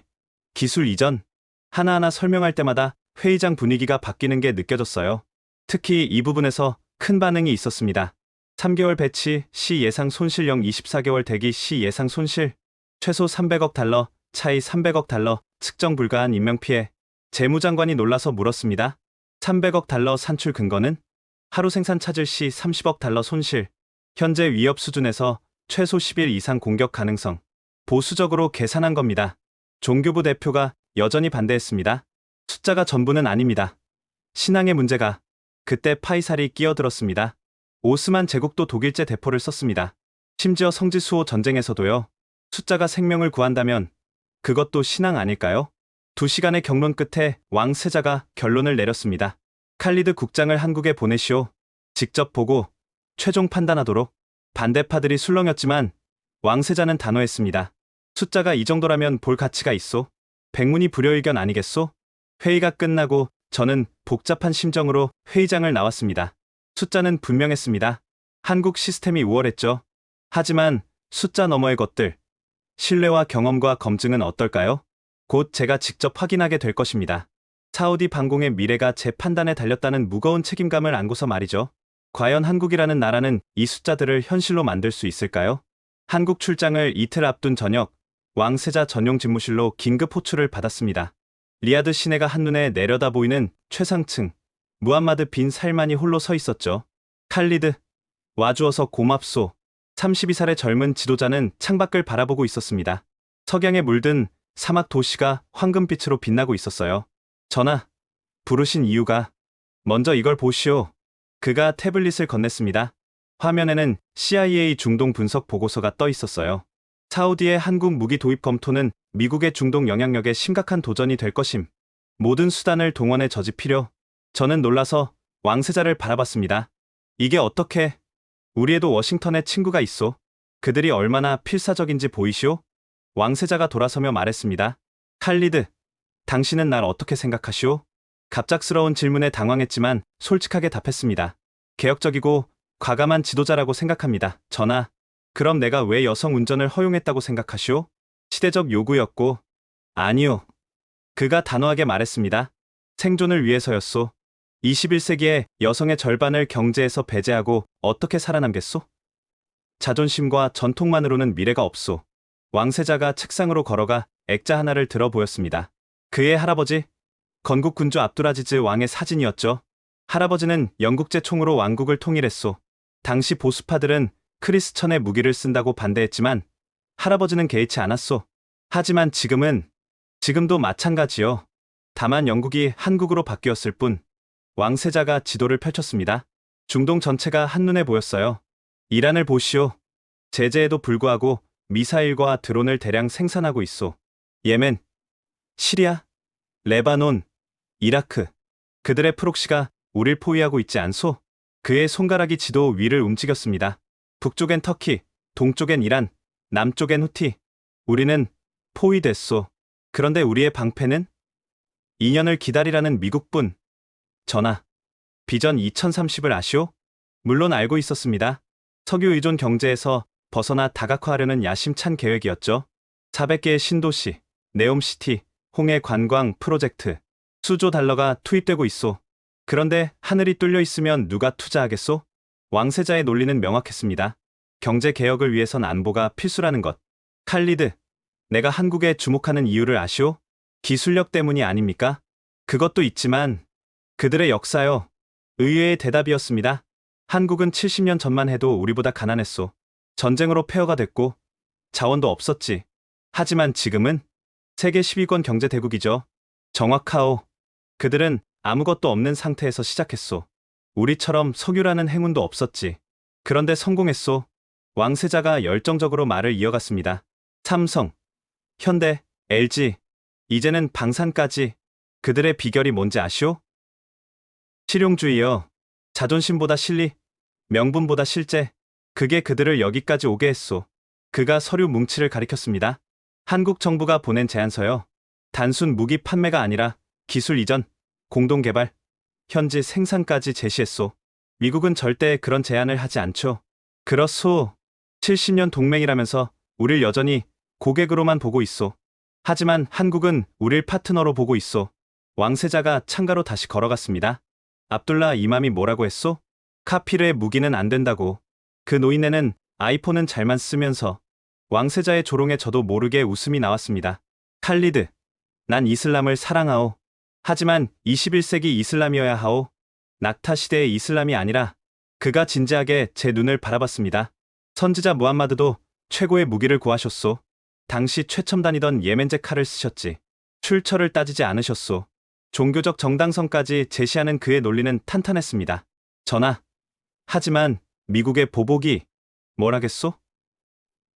기술 이전. 하나하나 설명할 때마다 회의장 분위기가 바뀌는 게 느껴졌어요. 특히 이 부분에서 큰 반응이 있었습니다. 3개월 배치 시 예상 손실령 24개월 대기 시 예상 손실, 최소 300억 달러, 차이 300억 달러, 측정 불가한 인명피해. 재무장관이 놀라서 물었습니다. 300억 달러 산출 근거는? 하루 생산 차질 시 30억 달러 손실, 현재 위협 수준에서 최소 10일 이상 공격 가능성. 보수적으로 계산한 겁니다. 종교부 대표가 여전히 반대했습니다. 숫자가 전부는 아닙니다. 신앙의 문제가. 그때 파이살이 끼어들었습니다. 오스만 제국도 독일제 대포를 썼습니다. 심지어 성지수호 전쟁에서도요. 숫자가 생명을 구한다면 그것도 신앙 아닐까요? 2시간의 경론 끝에 왕세자가 결론을 내렸습니다. 칼리드 국장을 한국에 보내시오. 직접 보고 최종 판단하도록. 반대파들이 술렁였지만 왕세자는 단호했습니다. 숫자가 이 정도라면 볼 가치가 있소. 백문이 불여의견 아니겠소? 회의가 끝나고 저는 복잡한 심정으로 회의장을 나왔습니다. 숫자는 분명했습니다. 한국 시스템이 우월했죠. 하지만 숫자 너머의 것들, 신뢰와 경험과 검증은 어떨까요? 곧 제가 직접 확인하게 될 것입니다. 사우디 방공의 미래가 제 판단에 달렸다는 무거운 책임감을 안고서 말이죠. 과연 한국이라는 나라는 이 숫자들을 현실로 만들 수 있을까요? 한국 출장을 이틀 앞둔 저녁, 왕세자 전용 집무실로 긴급 호출을 받았습니다. 리야드 시내가 한눈에 내려다 보이는 최상층, 무함마드 빈 살만이 홀로 서 있었죠. 칼리드, 와주어서 고맙소. 32살의 젊은 지도자는 창밖을 바라보고 있었습니다. 석양에 물든 사막 도시가 황금빛으로 빛나고 있었어요. 전하, 부르신 이유가 먼저 이걸 보시오. 그가 태블릿을 건넸습니다. 화면에는 CIA 중동 분석 보고서가 떠 있었어요. 사우디의 한국 무기 도입 검토는 미국의 중동 영향력에 심각한 도전이 될 것임. 모든 수단을 동원해 저지피려. 저는 놀라서 왕세자를 바라봤습니다. 이게 어떻게? 우리에도 워싱턴에 친구가 있소. 그들이 얼마나 필사적인지 보이시오? 왕세자가 돌아서며 말했습니다. 칼리드, 당신은 날 어떻게 생각하시오? 갑작스러운 질문에 당황했지만 솔직하게 답했습니다. 개혁적이고 과감한 지도자라고 생각합니다. 전하, 그럼 내가 왜 여성 운전을 허용했다고 생각하시오? 시대적 요구였고, 아니요. 그가 단호하게 말했습니다. 생존을 위해서였소. 21세기에 여성의 절반을 경제에서 배제하고 어떻게 살아남겠소? 자존심과 전통만으로는 미래가 없소. 왕세자가 책상으로 걸어가 액자 하나를 들어 보였습니다. 그의 할아버지, 건국 군주 압두라지즈 왕의 사진이었죠. 할아버지는 영국제 총으로 왕국을 통일했소. 당시 보수파들은 크리스천의 무기를 쓴다고 반대했지만 할아버지는 개의치 않았소. 하지만 지금도 마찬가지요. 다만 영국이 한국으로 바뀌었을 뿐. 왕세자가 지도를 펼쳤습니다. 중동 전체가 한눈에 보였어요. 이란을 보시오. 제재에도 불구하고 미사일과 드론을 대량 생산하고 있소. 예멘, 시리아, 레바논, 이라크. 그들의 프록시가 우릴 포위하고 있지 않소? 그의 손가락이 지도 위를 움직였습니다. 북쪽엔 터키, 동쪽엔 이란, 남쪽엔 후티. 우리는 포위됐소. 그런데 우리의 방패는? 2년을 기다리라는 미국뿐. 전하, 비전 2030을 아시오? 물론 알고 있었습니다. 석유 의존 경제에서 벗어나 다각화하려는 야심찬 계획이었죠. 400개의 신도시, 네옴시티, 홍해 관광 프로젝트, 수조 달러가 투입되고 있소. 그런데 하늘이 뚫려 있으면 누가 투자하겠소? 왕세자의 논리는 명확했습니다. 경제 개혁을 위해선 안보가 필수라는 것. 칼리드, 내가 한국에 주목하는 이유를 아시오? 기술력 때문이 아닙니까? 그것도 있지만 그들의 역사요. 의외의 대답이었습니다. 한국은 70년 전만 해도 우리보다 가난했소. 전쟁으로 폐허가 됐고 자원도 없었지. 하지만 지금은 세계 10위권 경제 대국이죠. 정확하오. 그들은 아무것도 없는 상태에서 시작했소. 우리처럼 석유라는 행운도 없었지. 그런데 성공했소. 왕세자가 열정적으로 말을 이어갔습니다. 삼성, 현대, LG, 이제는 방산까지. 그들의 비결이 뭔지 아시오? 실용주의요. 자존심보다 실리, 명분보다 실제. 그게 그들을 여기까지 오게 했소. 그가 서류 뭉치를 가리켰습니다. 한국 정부가 보낸 제안서요. 단순 무기 판매가 아니라 기술 이전, 공동개발, 현지 생산까지 제시했소. 미국은 절대 그런 제안을 하지 않죠. 그렇소. 70년 동맹이라면서 우릴 여전히 고객으로만 보고 있소. 하지만 한국은 우릴 파트너로 보고 있소. 왕세자가 창가로 다시 걸어갔습니다. 압둘라 이맘이 뭐라고 했소? 카피르의 무기는 안 된다고. 그 노인네는 아이폰은 잘만 쓰면서. 왕세자의 조롱에 저도 모르게 웃음이 나왔습니다. 칼리드, 난 이슬람을 사랑하오. 하지만 21세기 이슬람이어야 하오. 낙타 시대의 이슬람이 아니라. 그가 진지하게 제 눈을 바라봤습니다. 선지자 무함마드도 최고의 무기를 구하셨소. 당시 최첨단이던 예멘제 칼을 쓰셨지. 출처를 따지지 않으셨소. 종교적 정당성까지 제시하는 그의 논리는 탄탄했습니다. 전하, 하지만 미국의 보복이 뭘 하겠소?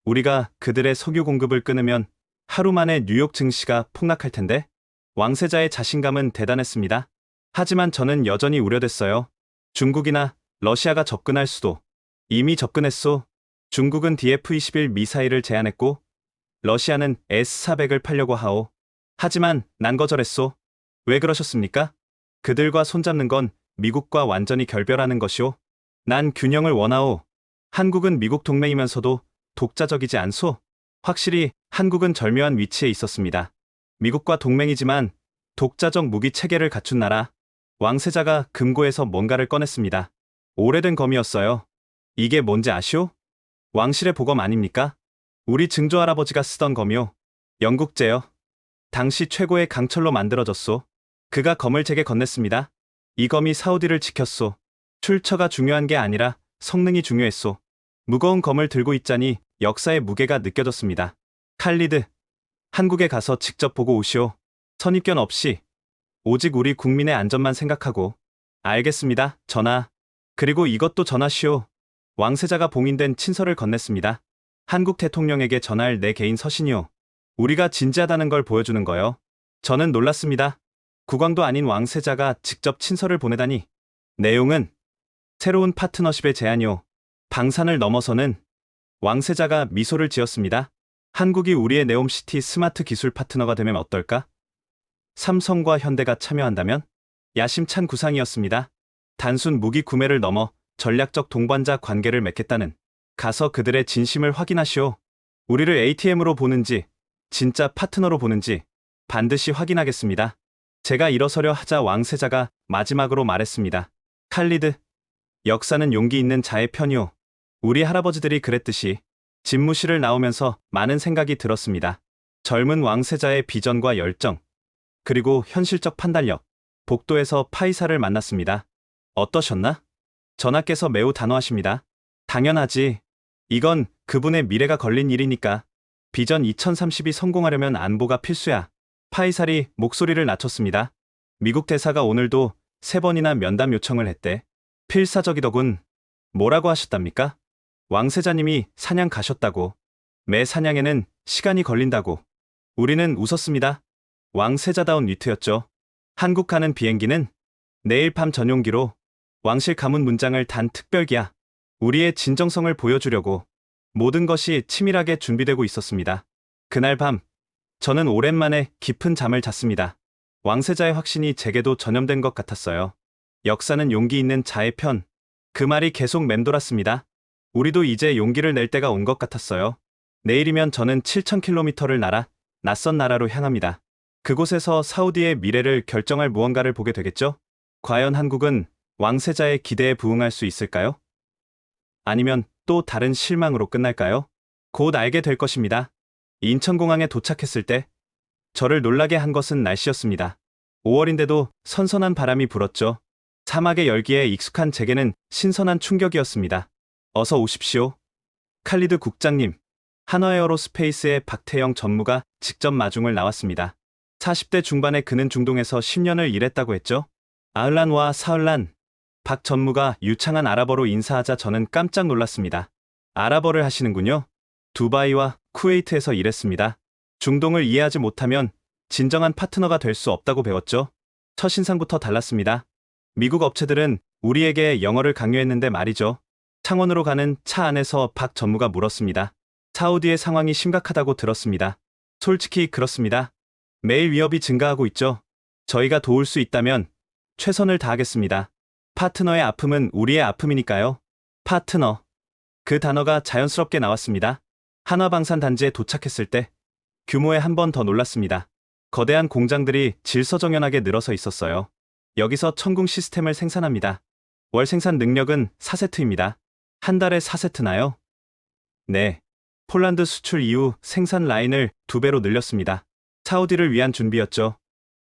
우리가 그들의 석유 공급을 끊으면 하루 만에 뉴욕 증시가 폭락할 텐데. 왕세자의 자신감은 대단했습니다. 하지만 저는 여전히 우려됐어요. 중국이나 러시아가 접근할 수도. 이미 접근했소. 중국은 DF-21 미사일을 제안했고 러시아는 S-400을 팔려고 하오. 하지만 난 거절했소. 왜 그러셨습니까? 그들과 손잡는 건 미국과 완전히 결별하는 것이오. 난 균형을 원하오. 한국은 미국 동맹이면서도 독자적이지 않소. 확실히 한국은 절묘한 위치에 있었습니다. 미국과 동맹이지만 독자적 무기 체계를 갖춘 나라. 왕세자가 금고에서 뭔가를 꺼냈습니다. 오래된 검이었어요. 이게 뭔지 아시오? 왕실의 보검 아닙니까? 우리 증조 할아버지가 쓰던 검이요. 영국제요. 당시 최고의 강철로 만들어졌소. 그가 검을 제게 건넸습니다. 이 검이 사우디를 지켰소. 출처가 중요한 게 아니라 성능이 중요했소. 무거운 검을 들고 있자니 역사의 무게가 느껴졌습니다. 칼리드, 한국에 가서 직접 보고 오시오. 선입견 없이 오직 우리 국민의 안전만 생각하고. 알겠습니다, 전하. 그리고 이것도 전하시오. 왕세자가 봉인된 친서를 건넸습니다. 한국 대통령에게 전할 내 개인 서신이오. 우리가 진지하다는 걸 보여주는 거요. 저는 놀랐습니다. 국왕도 아닌 왕세자가 직접 친서를 보내다니. 내용은 새로운 파트너십의 제안이오. 방산을 넘어서는. 왕세자가 미소를 지었습니다. 한국이 우리의 네옴시티 스마트 기술 파트너가 되면 어떨까? 삼성과 현대가 참여한다면? 야심찬 구상이었습니다. 단순 무기 구매를 넘어 전략적 동반자 관계를 맺겠다는. 가서 그들의 진심을 확인하시오. 우리를 ATM으로 보는지 진짜 파트너로 보는지 반드시 확인하겠습니다. 제가 일어서려 하자 왕세자가 마지막으로 말했습니다. 칼리드, 역사는 용기 있는 자의 편이오. 우리 할아버지들이 그랬듯이. 집무실을 나오면서 많은 생각이 들었습니다. 젊은 왕세자의 비전과 열정, 그리고 현실적 판단력. 복도에서 파이사를 만났습니다. 어떠셨나? 전하께서 매우 단호하십니다. 당연하지. 이건 그분의 미래가 걸린 일이니까. 비전 2030이 성공하려면 안보가 필수야. 파이살이 목소리를 낮췄습니다. 미국 대사가 오늘도 3번이나 면담 요청을 했대. 필사적이더군. 뭐라고 하셨답니까? 왕세자님이 사냥 가셨다고. 매 사냥에는 시간이 걸린다고. 우리는 웃었습니다. 왕세자다운 위트였죠. 한국 가는 비행기는 내일 밤 전용기로. 왕실 가문 문장을 단 특별기야. 우리의 진정성을 보여주려고. 모든 것이 치밀하게 준비되고 있었습니다. 그날 밤 저는 오랜만에 깊은 잠을 잤습니다. 왕세자의 확신이 제게도 전염된 것 같았어요. 역사는 용기 있는 자의 편. 그 말이 계속 맴돌았습니다. 우리도 이제 용기를 낼 때가 온 것 같았어요. 내일이면 저는 7,000km를 날아 낯선 나라로 향합니다. 그곳에서 사우디의 미래를 결정할 무언가를 보게 되겠죠? 과연 한국은 왕세자의 기대에 부응할 수 있을까요? 아니면 또 다른 실망으로 끝날까요? 곧 알게 될 것입니다. 인천공항에 도착했을 때 저를 놀라게 한 것은 날씨였습니다. 5월인데도 선선한 바람이 불었죠. 사막의 열기에 익숙한 제게는 신선한 충격이었습니다. 어서 오십시오. 칼리드 국장님. 한화에어로스페이스의 박태영 전무가 직접 마중을 나왔습니다. 40대 중반의 그는 중동에서 10년을 일했다고 했죠. 아흘란와 사흘란. 박 전무가 유창한 아랍어로 인사하자 저는 깜짝 놀랐습니다. 아랍어를 하시는군요. 두바이와 쿠웨이트에서 일했습니다. 중동을 이해하지 못하면 진정한 파트너가 될 수 없다고 배웠죠. 첫인상부터 달랐습니다. 미국 업체들은 우리에게 영어를 강요했는데 말이죠. 창원으로 가는 차 안에서 박 전무가 물었습니다. 사우디의 상황이 심각하다고 들었습니다. 솔직히 그렇습니다. 매일 위협이 증가하고 있죠. 저희가 도울 수 있다면 최선을 다하겠습니다. 파트너의 아픔은 우리의 아픔이니까요. 파트너. 그 단어가 자연스럽게 나왔습니다. 한화방산 단지에 도착했을 때 규모에 한 번 더 놀랐습니다. 거대한 공장들이 질서정연하게 늘어서 있었어요. 여기서 천궁 시스템을 생산합니다. 월 생산 능력은 4세트입니다. 한 달에 4세트나요? 네. 폴란드 수출 이후 생산 라인을 2배로 늘렸습니다. 사우디를 위한 준비였죠.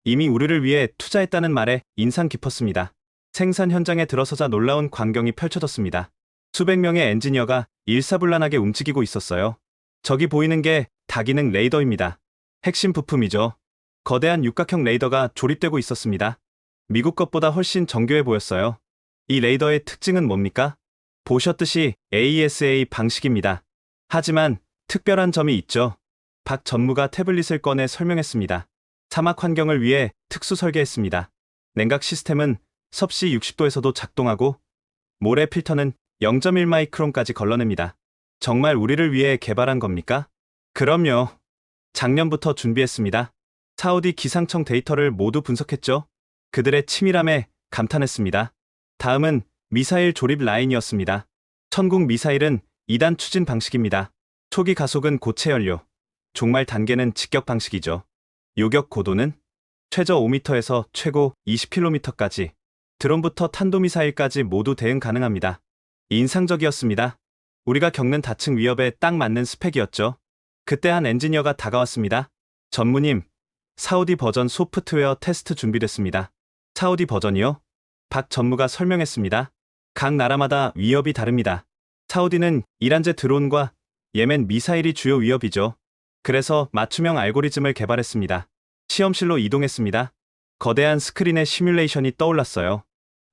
이미 우리를 위해 투자했다는 말에 인상 깊었습니다. 생산 현장에 들어서자 놀라운 광경이 펼쳐졌습니다. 수백 명의 엔지니어가 일사불란하게 움직이고 있었어요. 저기 보이는 게 다기능 레이더입니다. 핵심 부품이죠. 거대한 육각형 레이더가 조립되고 있었습니다. 미국 것보다 훨씬 정교해 보였어요. 이 레이더의 특징은 뭡니까? 보셨듯이 AESA 방식입니다. 하지만 특별한 점이 있죠. 박 전무가 태블릿을 꺼내 설명했습니다. 사막 환경을 위해 특수 설계했습니다. 냉각 시스템은 섭씨 60도에서도 작동하고 모래 필터는 0.1 마이크론까지 걸러냅니다. 정말 우리를 위해 개발한 겁니까? 그럼요. 작년부터 준비했습니다. 사우디 기상청 데이터를 모두 분석했죠. 그들의 치밀함에 감탄했습니다. 다음은 미사일 조립 라인이었습니다. 천궁 미사일은 2단 추진 방식입니다. 초기 가속은 고체 연료, 종말 단계는 직격 방식이죠. 요격 고도는 최저 5m에서 최고 20km까지, 드론부터 탄도미사일까지 모두 대응 가능합니다. 인상적이었습니다. 우리가 겪는 다층 위협에 딱 맞는 스펙이었죠. 그때 한 엔지니어가 다가왔습니다. 전무님, 사우디 버전 소프트웨어 테스트 준비됐습니다. 사우디 버전이요? 박 전무가 설명했습니다. 각 나라마다 위협이 다릅니다. 사우디는 이란제 드론과 예멘 미사일이 주요 위협이죠. 그래서 맞춤형 알고리즘을 개발했습니다. 시험실로 이동했습니다. 거대한 스크린에 시뮬레이션이 떠올랐어요.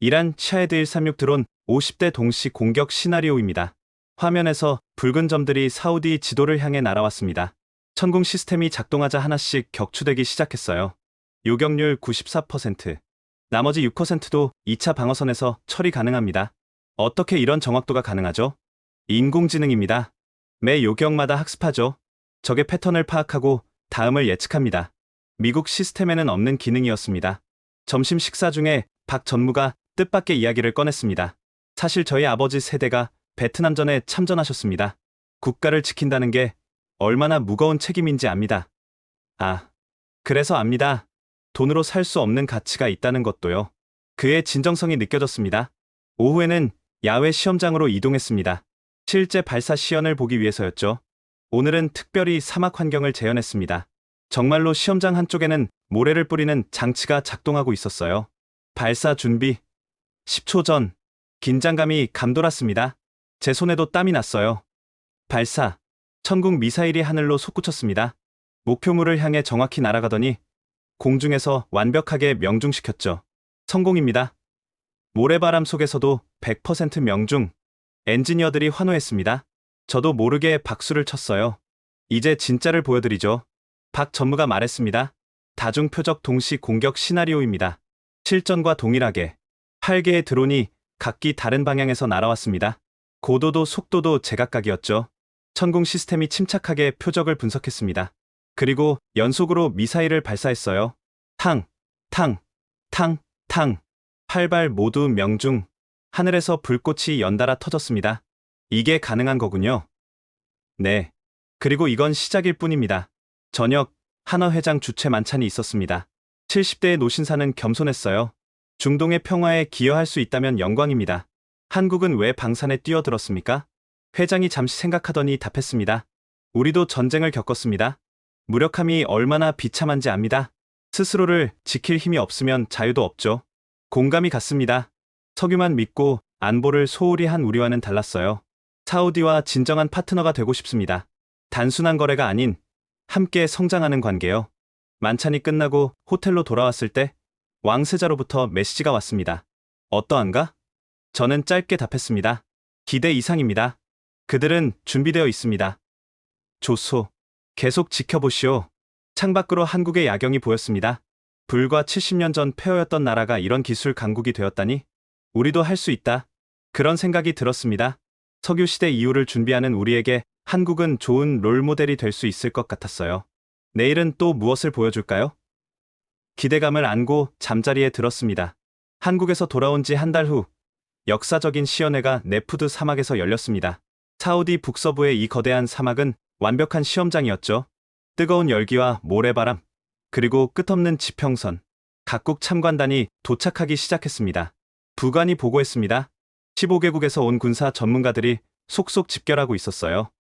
이란 샤헤드 136 드론 50대 동시 공격 시나리오입니다. 화면에서 붉은 점들이 사우디 지도를 향해 날아왔습니다. 천궁 시스템이 작동하자 하나씩 격추되기 시작했어요. 요격률 94%. 나머지 6%도 2차 방어선에서 처리 가능합니다. 어떻게 이런 정확도가 가능하죠? 인공지능입니다. 매 요격마다 학습하죠. 적의 패턴을 파악하고 다음을 예측합니다. 미국 시스템에는 없는 기능이었습니다. 점심 식사 중에 박 전무가 뜻밖의 이야기를 꺼냈습니다. 사실 저희 아버지 세대가 베트남전에 참전하셨습니다. 국가를 지킨다는 게 얼마나 무거운 책임인지 압니다. 아, 그래서 압니다. 돈으로 살 수 없는 가치가 있다는 것도요. 그의 진정성이 느껴졌습니다. 오후에는 야외 시험장으로 이동했습니다. 실제 발사 시연을 보기 위해서였죠. 오늘은 특별히 사막 환경을 재현했습니다. 정말로 시험장 한쪽에는 모래를 뿌리는 장치가 작동하고 있었어요. 발사 준비 10초 전. 긴장감이 감돌았습니다. 제 손에도 땀이 났어요. 발사. 천궁 미사일이 하늘로 솟구쳤습니다. 목표물을 향해 정확히 날아가더니 공중에서 완벽하게 명중시켰죠. 성공입니다. 모래바람 속에서도 100% 명중. 엔지니어들이 환호했습니다. 저도 모르게 박수를 쳤어요. 이제 진짜를 보여드리죠. 박 전무가 말했습니다. 다중표적 동시 공격 시나리오입니다. 실전과 동일하게 8개의 드론이 각기 다른 방향에서 날아왔습니다. 고도도 속도도 제각각이었죠. 천궁 시스템이 침착하게 표적을 분석했습니다. 그리고 연속으로 미사일을 발사했어요. 탕, 탕, 탕, 탕. 8발 모두 명중. 하늘에서 불꽃이 연달아 터졌습니다. 이게 가능한 거군요. 네. 그리고 이건 시작일 뿐입니다. 저녁, 한화 회장 주최 만찬이 있었습니다. 70대의 노신사는 겸손했어요. 중동의 평화에 기여할 수 있다면 영광입니다. 한국은 왜 방산에 뛰어들었습니까? 회장이 잠시 생각하더니 답했습니다. 우리도 전쟁을 겪었습니다. 무력함이 얼마나 비참한지 압니다. 스스로를 지킬 힘이 없으면 자유도 없죠. 공감이 갔습니다. 석유만 믿고 안보를 소홀히 한 우리와는 달랐어요. 사우디와 진정한 파트너가 되고 싶습니다. 단순한 거래가 아닌 함께 성장하는 관계요. 만찬이 끝나고 호텔로 돌아왔을 때 왕세자로부터 메시지가 왔습니다. 어떠한가? 저는 짧게 답했습니다. 기대 이상입니다. 그들은 준비되어 있습니다. 좋소. 계속 지켜보시오. 창밖으로 한국의 야경이 보였습니다. 불과 70년 전 폐허였던 나라가 이런 기술 강국이 되었다니 우리도 할 수 있다. 그런 생각이 들었습니다. 석유시대 이후를 준비하는 우리에게 한국은 좋은 롤모델이 될 수 있을 것 같았어요. 내일은 또 무엇을 보여줄까요? 기대감을 안고 잠자리에 들었습니다. 한국에서 돌아온 지 한 달 후 역사적인 시연회가 네푸드 사막에서 열렸습니다. 사우디 북서부의 이 거대한 사막은 완벽한 시험장이었죠. 뜨거운 열기와 모래바람, 그리고 끝없는 지평선. 각국 참관단이 도착하기 시작했습니다. 부관이 보고했습니다. 15개국에서 온 군사 전문가들이 속속 집결하고 있었어요.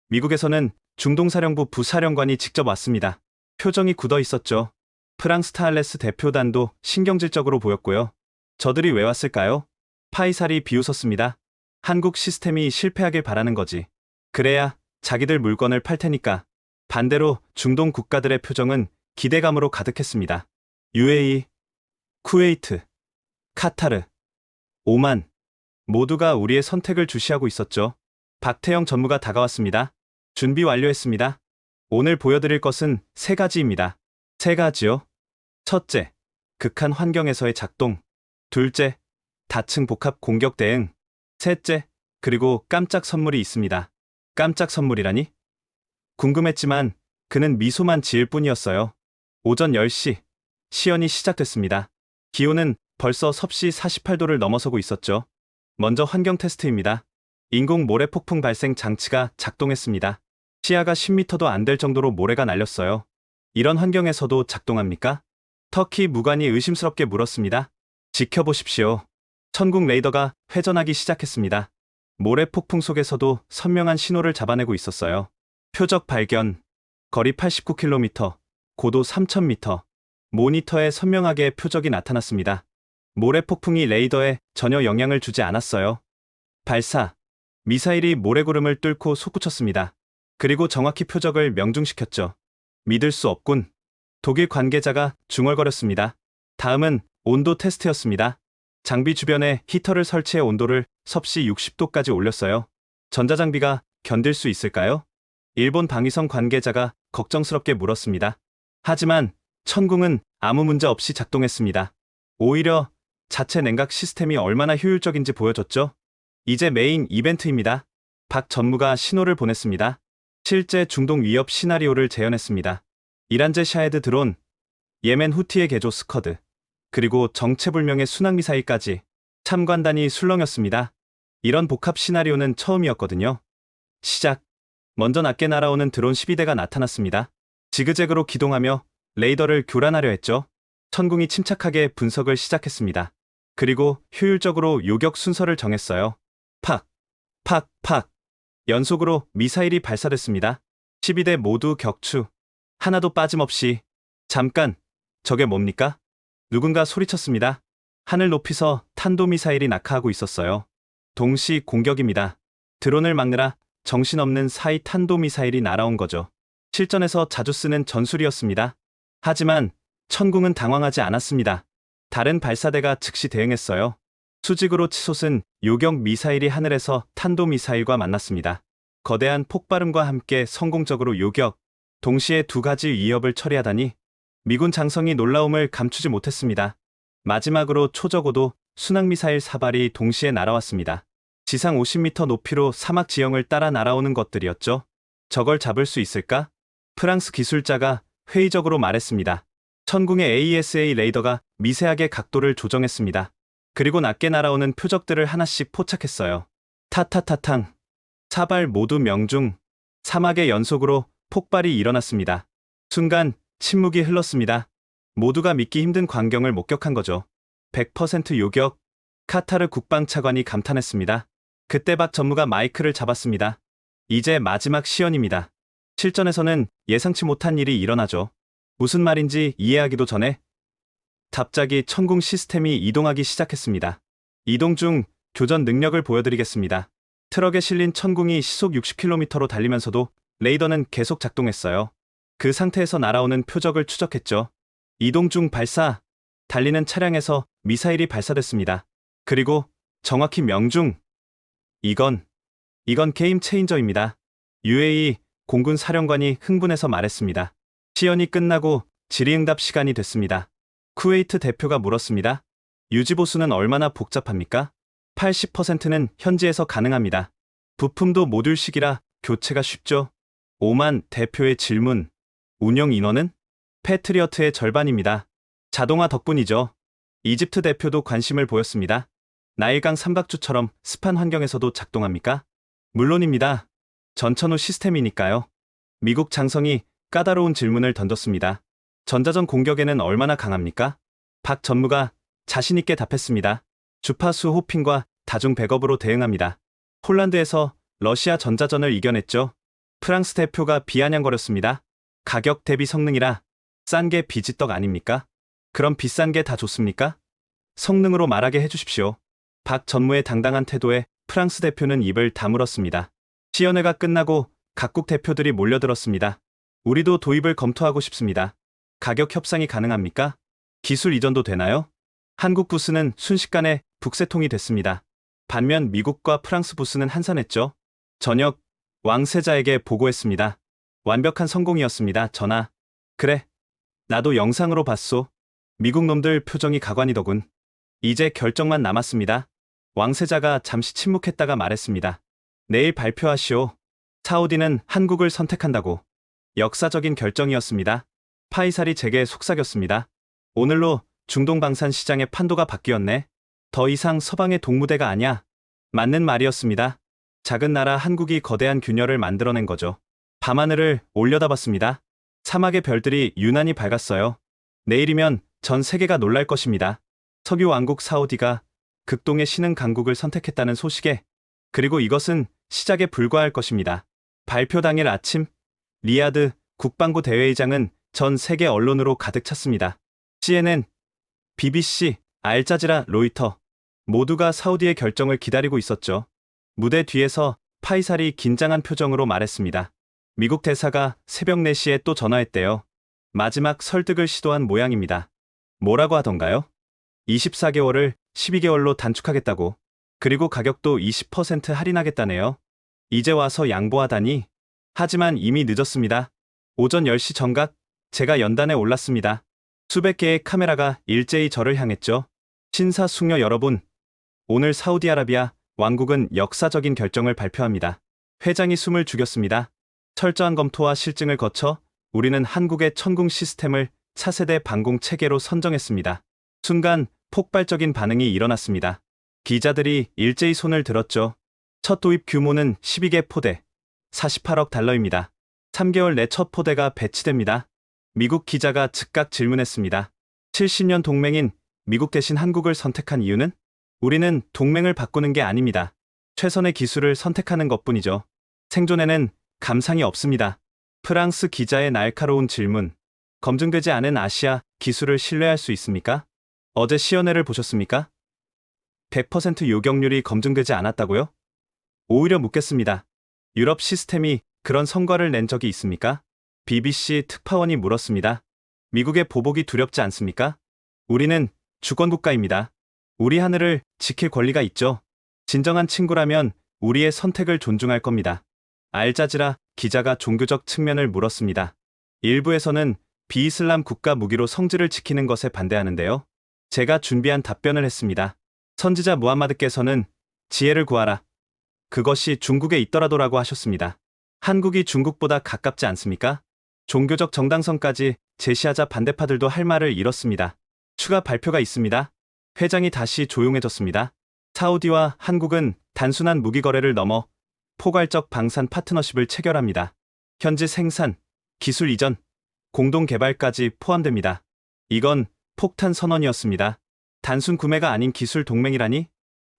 미국에서는 중동사령부 부사령관이 직접 왔습니다. 표정이 굳어 있었죠. 프랑스 타알레스 대표단도 신경질적으로 보였고요. 저들이 왜 왔을까요? 파이살이 비웃었습니다. 한국 시스템이 실패하길 바라는 거지. 그래야 자기들 물건을 팔 테니까. 반대로 중동 국가들의 표정은 기대감으로 가득했습니다. UAE, 쿠웨이트, 카타르, 오만. 모두가 우리의 선택을 주시하고 있었죠. 박태영 전무가 다가왔습니다. 준비 완료했습니다. 오늘 보여드릴 것은 3가지입니다. 3가지요. 첫째, 극한 환경에서의 작동. 둘째, 다층 복합 공격 대응. 셋째, 그리고 깜짝 선물이 있습니다. 깜짝 선물이라니? 궁금했지만 그는 미소만 지을 뿐이었어요. 오전 10시, 시연이 시작됐습니다. 기온은 벌써 섭씨 48도를 넘어서고 있었죠. 먼저 환경 테스트입니다. 인공 모래 폭풍 발생 장치가 작동했습니다. 시야가 10m도 안 될 정도로 모래가 날렸어요. 이런 환경에서도 작동합니까? 터키 무관이 의심스럽게 물었습니다. 지켜보십시오. 천궁 레이더가 회전하기 시작했습니다. 모래 폭풍 속에서도 선명한 신호를 잡아내고 있었어요. 표적 발견. 거리 89km, 고도 3000m. 모니터에 선명하게 표적이 나타났습니다. 모래 폭풍이 레이더에 전혀 영향을 주지 않았어요. 발사. 미사일이 모래구름을 뚫고 솟구쳤습니다. 그리고 정확히 표적을 명중시켰죠. 믿을 수 없군. 독일 관계자가 중얼거렸습니다. 다음은 온도 테스트였습니다. 장비 주변에 히터를 설치해 온도를 섭씨 60도까지 올렸어요. 전자장비가 견딜 수 있을까요? 일본 방위성 관계자가 걱정스럽게 물었습니다. 하지만 천궁은 아무 문제 없이 작동했습니다. 오히려 자체 냉각 시스템이 얼마나 효율적인지 보여줬죠. 이제 메인 이벤트입니다. 박 전무가 신호를 보냈습니다. 실제 중동 위협 시나리오를 재현했습니다. 이란제 샤헤드 드론, 예멘 후티의 개조 스커드, 그리고 정체불명의 순항미사일까지 참관단이 술렁였습니다. 이런 복합 시나리오는 처음이었거든요. 시작. 먼저 낮게 날아오는 드론 12대가 나타났습니다. 지그재그로 기동하며 레이더를 교란하려 했죠. 천궁이 침착하게 분석을 시작했습니다. 그리고 효율적으로 요격 순서를 정했어요. 팍, 팍, 팍. 연속으로 미사일이 발사됐습니다. 12대 모두 격추. 하나도 빠짐없이. 잠깐, 저게 뭡니까? 누군가 소리쳤습니다. 하늘 높이서 탄도미사일이 낙하하고 있었어요. 동시 공격입니다. 드론을 막느라 정신없는 사이 탄도미사일이 날아온 거죠. 실전에서 자주 쓰는 전술이었습니다. 하지만 천궁은 당황하지 않았습니다. 다른 발사대가 즉시 대응했어요. 수직으로 치솟은 요격 미사일이 하늘에서 탄도미사일과 만났습니다. 거대한 폭발음과 함께 성공적으로 요격, 동시에 두 가지 위협을 처리하다니 미군 장성이 놀라움을 감추지 못했습니다. 마지막으로 초저고도 순항미사일 4발이 동시에 날아왔습니다. 지상 50m 높이로 사막 지형을 따라 날아오는 것들이었죠. 저걸 잡을 수 있을까? 프랑스 기술자가 회의적으로 말했습니다. 천궁의 AESA 레이더가 미세하게 각도를 조정했습니다. 그리고 낮게 날아오는 표적들을 하나씩 포착했어요. 타타타탕. 4발 모두 명중. 사막의 연속으로 폭발이 일어났습니다. 순간 침묵이 흘렀습니다. 모두가 믿기 힘든 광경을 목격한 거죠. 100% 요격. 카타르 국방차관이 감탄했습니다. 그때 박 전무가 마이크를 잡았습니다. 이제 마지막 시연입니다. 실전에서는 예상치 못한 일이 일어나죠. 무슨 말인지 이해하기도 전에 갑자기 천궁 시스템이 이동하기 시작했습니다. 이동 중 교전 능력을 보여드리겠습니다. 트럭에 실린 천궁이 시속 60km로 달리면서도 레이더는 계속 작동했어요. 그 상태에서 날아오는 표적을 추적했죠. 이동 중 발사. 달리는 차량에서 미사일이 발사됐습니다. 그리고 정확히 명중. 이건 게임 체인저입니다. UAE 공군 사령관이 흥분해서 말했습니다. 시연이 끝나고 질의응답 시간이 됐습니다. 쿠웨이트 대표가 물었습니다. 유지보수는 얼마나 복잡합니까? 80%는 현지에서 가능합니다. 부품도 모듈식이라 교체가 쉽죠. 오만 대표의 질문. 운영 인원은? 패트리어트의 절반입니다. 자동화 덕분이죠. 이집트 대표도 관심을 보였습니다. 나일강 삼각주처럼 습한 환경에서도 작동합니까? 물론입니다. 전천후 시스템이니까요. 미국 장성이 까다로운 질문을 던졌습니다. 전자전 공격에는 얼마나 강합니까? 박 전무가 자신있게 답했습니다. 주파수 호핑과 다중 백업으로 대응합니다. 폴란드에서 러시아 전자전을 이겨냈죠. 프랑스 대표가 비아냥거렸습니다. 가격 대비 성능이라 싼 게 비지떡 아닙니까? 그럼 비싼 게 다 좋습니까? 성능으로 말하게 해주십시오. 박 전무의 당당한 태도에 프랑스 대표는 입을 다물었습니다. 시연회가 끝나고 각국 대표들이 몰려들었습니다. 우리도 도입을 검토하고 싶습니다. 가격 협상이 가능합니까? 기술 이전도 되나요? 한국 부스는 순식간에 북새통이 됐습니다. 반면 미국과 프랑스 부스는 한산했죠. 저녁 왕세자에게 보고했습니다. 완벽한 성공이었습니다. 전하. 그래. 나도 영상으로 봤소. 미국 놈들 표정이 가관이더군. 이제 결정만 남았습니다. 왕세자가 잠시 침묵했다가 말했습니다. 내일 발표하시오. 사우디는 한국을 선택한다고. 역사적인 결정이었습니다. 파이살이 제게 속삭였습니다. 오늘로 중동 방산 시장의 판도가 바뀌었네. 더 이상 서방의 동무대가 아냐. 맞는 말이었습니다. 작은 나라 한국이 거대한 균열을 만들어낸 거죠. 밤하늘을 올려다봤습니다. 사막의 별들이 유난히 밝았어요. 내일이면 전 세계가 놀랄 것입니다. 석유 왕국 사우디가 극동의 신흥 강국을 선택했다는 소식에, 그리고 이것은 시작에 불과할 것입니다. 발표 당일 아침, 리야드 국방부 대회의장은 전 세계 언론으로 가득 찼습니다. CNN, BBC, 알자지라, 로이터 모두가 사우디의 결정을 기다리고 있었죠. 무대 뒤에서 파이살이 긴장한 표정으로 말했습니다. 미국 대사가 새벽 4시에 또 전화했대요. 마지막 설득을 시도한 모양입니다. 뭐라고 하던가요? 24개월을 12개월로 단축하겠다고. 그리고 가격도 20% 할인하겠다네요. 이제 와서 양보하다니. 하지만 이미 늦었습니다. 오전 10시 정각, 제가 연단에 올랐습니다. 수백 개의 카메라가 일제히 저를 향했죠. 신사숙녀 여러분, 오늘 사우디아라비아 왕국은 역사적인 결정을 발표합니다. 회장이 숨을 죽였습니다. 철저한 검토와 실증을 거쳐 우리는 한국의 천궁 시스템을 차세대 방공 체계로 선정했습니다. 순간 폭발적인 반응이 일어났습니다. 기자들이 일제히 손을 들었죠. 첫 도입 규모는 12개 포대, 48억 달러입니다. 3개월 내 첫 포대가 배치됩니다. 미국 기자가 즉각 질문했습니다. 70년 동맹인 미국 대신 한국을 선택한 이유는? 우리는 동맹을 바꾸는 게 아닙니다. 최선의 기술을 선택하는 것뿐이죠. 생존에는 감상이 없습니다. 프랑스 기자의 날카로운 질문. 검증되지 않은 아시아 기술을 신뢰할 수 있습니까? 어제 시연회를 보셨습니까? 100% 요격률이 검증되지 않았다고요? 오히려 묻겠습니다. 유럽 시스템이 그런 성과를 낸 적이 있습니까? BBC 특파원이 물었습니다. 미국의 보복이 두렵지 않습니까? 우리는 주권국가입니다. 우리 하늘을 지킬 권리가 있죠. 진정한 친구라면 우리의 선택을 존중할 겁니다. 알자지라 기자가 종교적 측면을 물었습니다. 일부에서는 비이슬람 국가 무기로 성질을 지키는 것에 반대하는데요. 제가 준비한 답변을 했습니다. 선지자 무함마드께서는 지혜를 구하라. 그것이 중국에 있더라도라고 하셨습니다. 한국이 중국보다 가깝지 않습니까? 종교적 정당성까지 제시하자 반대파들도 할 말을 잃었습니다. 추가 발표가 있습니다. 회장이 다시 조용해졌습니다. 사우디와 한국은 단순한 무기 거래를 넘어 포괄적 방산 파트너십을 체결합니다. 현지 생산, 기술 이전, 공동 개발까지 포함됩니다. 이건 폭탄 선언이었습니다. 단순 구매가 아닌 기술 동맹이라니?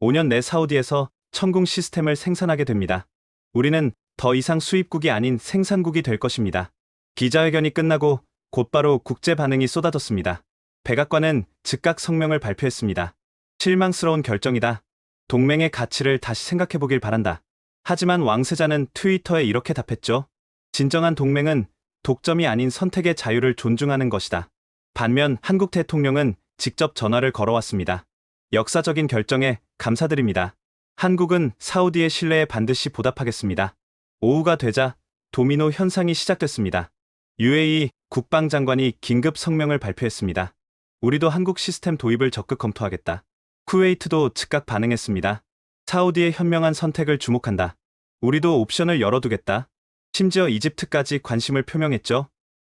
5년 내 사우디에서 천궁 시스템을 생산하게 됩니다. 우리는 더 이상 수입국이 아닌 생산국이 될 것입니다. 기자회견이 끝나고 곧바로 국제 반응이 쏟아졌습니다. 백악관은 즉각 성명을 발표했습니다. 실망스러운 결정이다. 동맹의 가치를 다시 생각해보길 바란다. 하지만 왕세자는 트위터에 이렇게 답했죠. 진정한 동맹은 독점이 아닌 선택의 자유를 존중하는 것이다. 반면 한국 대통령은 직접 전화를 걸어왔습니다. 역사적인 결정에 감사드립니다. 한국은 사우디의 신뢰에 반드시 보답하겠습니다. 오후가 되자 도미노 현상이 시작됐습니다. UAE 국방장관이 긴급 성명을 발표했습니다. 우리도 한국 시스템 도입을 적극 검토하겠다. 쿠웨이트도 즉각 반응했습니다. 사우디의 현명한 선택을 주목한다. 우리도 옵션을 열어두겠다. 심지어 이집트까지 관심을 표명했죠.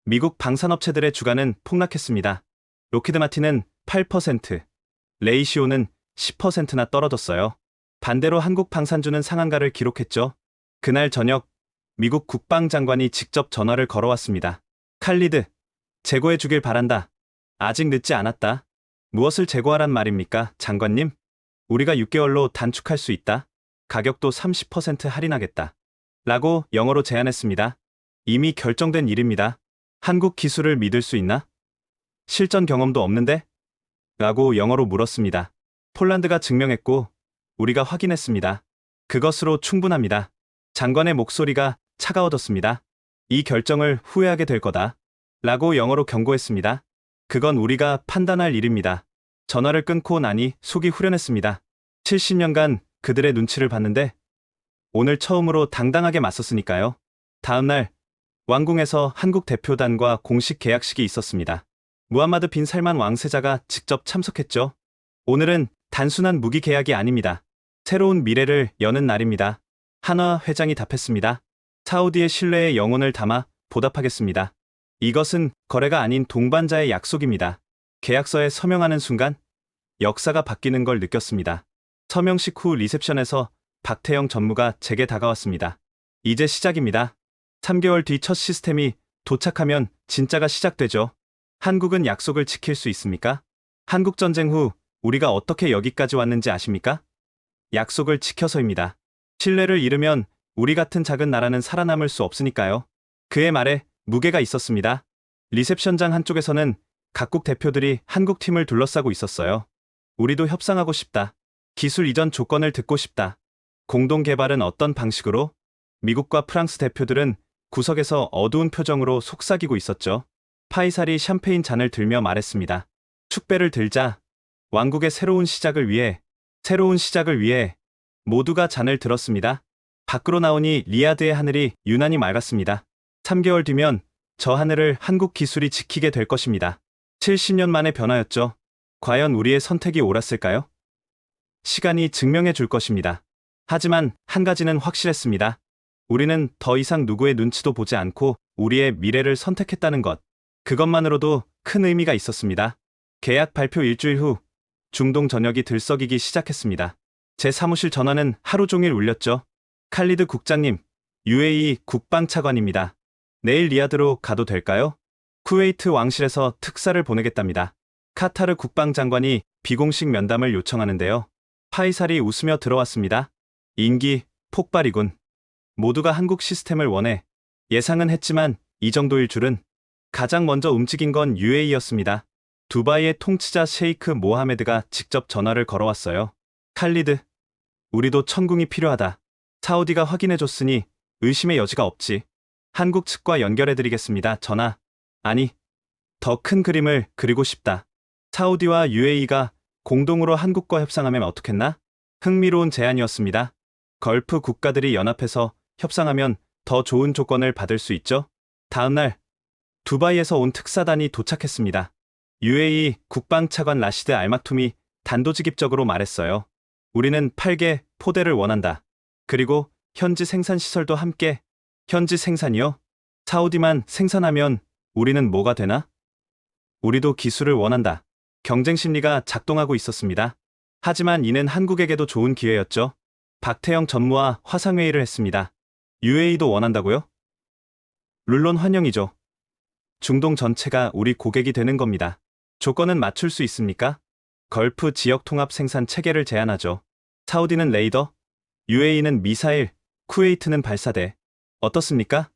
미국 방산업체들의 주가는 폭락했습니다. 록히드 마틴은 8%, 레이시오는 10%나 떨어졌어요. 반대로 한국 방산주는 상한가를 기록했죠. 그날 저녁 미국 국방장관이 직접 전화를 걸어왔습니다. 칼리드, 재고해 주길 바란다. 아직 늦지 않았다. 무엇을 재고하란 말입니까, 장관님? 우리가 6개월로 단축할 수 있다. 가격도 30% 할인하겠다. 라고 영어로 제안했습니다. 이미 결정된 일입니다. 한국 기술을 믿을 수 있나? 실전 경험도 없는데? 라고 영어로 물었습니다. 폴란드가 증명했고 우리가 확인했습니다. 그것으로 충분합니다. 장관의 목소리가 차가워졌습니다. 이 결정을 후회하게 될 거다. 라고 영어로 경고했습니다. 그건 우리가 판단할 일입니다. 전화를 끊고 나니 속이 후련했습니다. 70년간 그들의 눈치를 봤는데 오늘 처음으로 당당하게 맞섰으니까요. 다음날 왕궁에서 한국 대표단과 공식 계약식이 있었습니다. 무함마드 빈 살만 왕세자가 직접 참석했죠. 오늘은 단순한 무기 계약이 아닙니다. 새로운 미래를 여는 날입니다. 한화 회장이 답했습니다. 사우디의 신뢰에 영혼을 담아 보답하겠습니다. 이것은 거래가 아닌 동반자의 약속입니다. 계약서에 서명하는 순간 역사가 바뀌는 걸 느꼈습니다. 서명식 후 리셉션에서 박태영 전무가 제게 다가왔습니다. 이제 시작입니다. 3개월 뒤 첫 시스템이 도착하면 진짜가 시작되죠. 한국은 약속을 지킬 수 있습니까? 한국전쟁 후 우리가 어떻게 여기까지 왔는지 아십니까? 약속을 지켜서입니다. 신뢰를 잃으면 우리 같은 작은 나라는 살아남을 수 없으니까요. 그의 말에 무게가 있었습니다. 리셉션장 한쪽에서는 각국 대표들이 한국 팀을 둘러싸고 있었어요. 우리도 협상하고 싶다. 기술 이전 조건을 듣고 싶다. 공동 개발은 어떤 방식으로? 미국과 프랑스 대표들은 구석에서 어두운 표정으로 속삭이고 있었죠. 파이살이 샴페인 잔을 들며 말했습니다. 축배를 들자. 왕국의 새로운 시작을 위해 모두가 잔을 들었습니다. 밖으로 나오니 리야드의 하늘이 유난히 맑았습니다. 3개월 뒤면 저 하늘을 한국 기술이 지키게 될 것입니다. 70년 만의 변화였죠. 과연 우리의 선택이 옳았을까요? 시간이 증명해 줄 것입니다. 하지만 한 가지는 확실했습니다. 우리는 더 이상 누구의 눈치도 보지 않고 우리의 미래를 선택했다는 것. 그것만으로도 큰 의미가 있었습니다. 계약 발표 일주일 후 중동 전역이 들썩이기 시작했습니다. 제 사무실 전화는 하루 종일 울렸죠. 칼리드 국장님, UAE 국방차관입니다. 내일 리야드로 가도 될까요? 쿠웨이트 왕실에서 특사를 보내겠답니다. 카타르 국방장관이 비공식 면담을 요청하는데요. 파이살이 웃으며 들어왔습니다. 인기 폭발이군. 모두가 한국 시스템을 원해. 예상은 했지만 이 정도일 줄은. 가장 먼저 움직인 건 UAE였습니다. 두바이의 통치자 셰이크 모하메드가 직접 전화를 걸어왔어요. 칼리드, 우리도 천궁이 필요하다. 사우디가 확인해줬으니 의심의 여지가 없지. 한국 측과 연결해드리겠습니다. 전하. 아니, 더 큰 그림을 그리고 싶다. 사우디와 UAE가 공동으로 한국과 협상하면 어떻겠나? 흥미로운 제안이었습니다. 걸프 국가들이 연합해서 협상하면 더 좋은 조건을 받을 수 있죠. 다음날 두바이에서 온 특사단이 도착했습니다. UAE 국방차관 라시드 알막툼이 단도직입적으로 말했어요. 우리는 8개 포대를 원한다. 그리고 현지 생산시설도 함께. 현지 생산이요? 사우디만 생산하면 우리는 뭐가 되나? 우리도 기술을 원한다. 경쟁 심리가 작동하고 있었습니다. 하지만 이는 한국에게도 좋은 기회였죠. 박태영 전무와 화상회의를 했습니다. UAE도 원한다고요? 물론 환영이죠. 중동 전체가 우리 고객이 되는 겁니다. 조건은 맞출 수 있습니까? 걸프 지역 통합 생산 체계를 제안하죠. 사우디는 레이더, UAE는 미사일, 쿠웨이트는 발사대. 어떻습니까?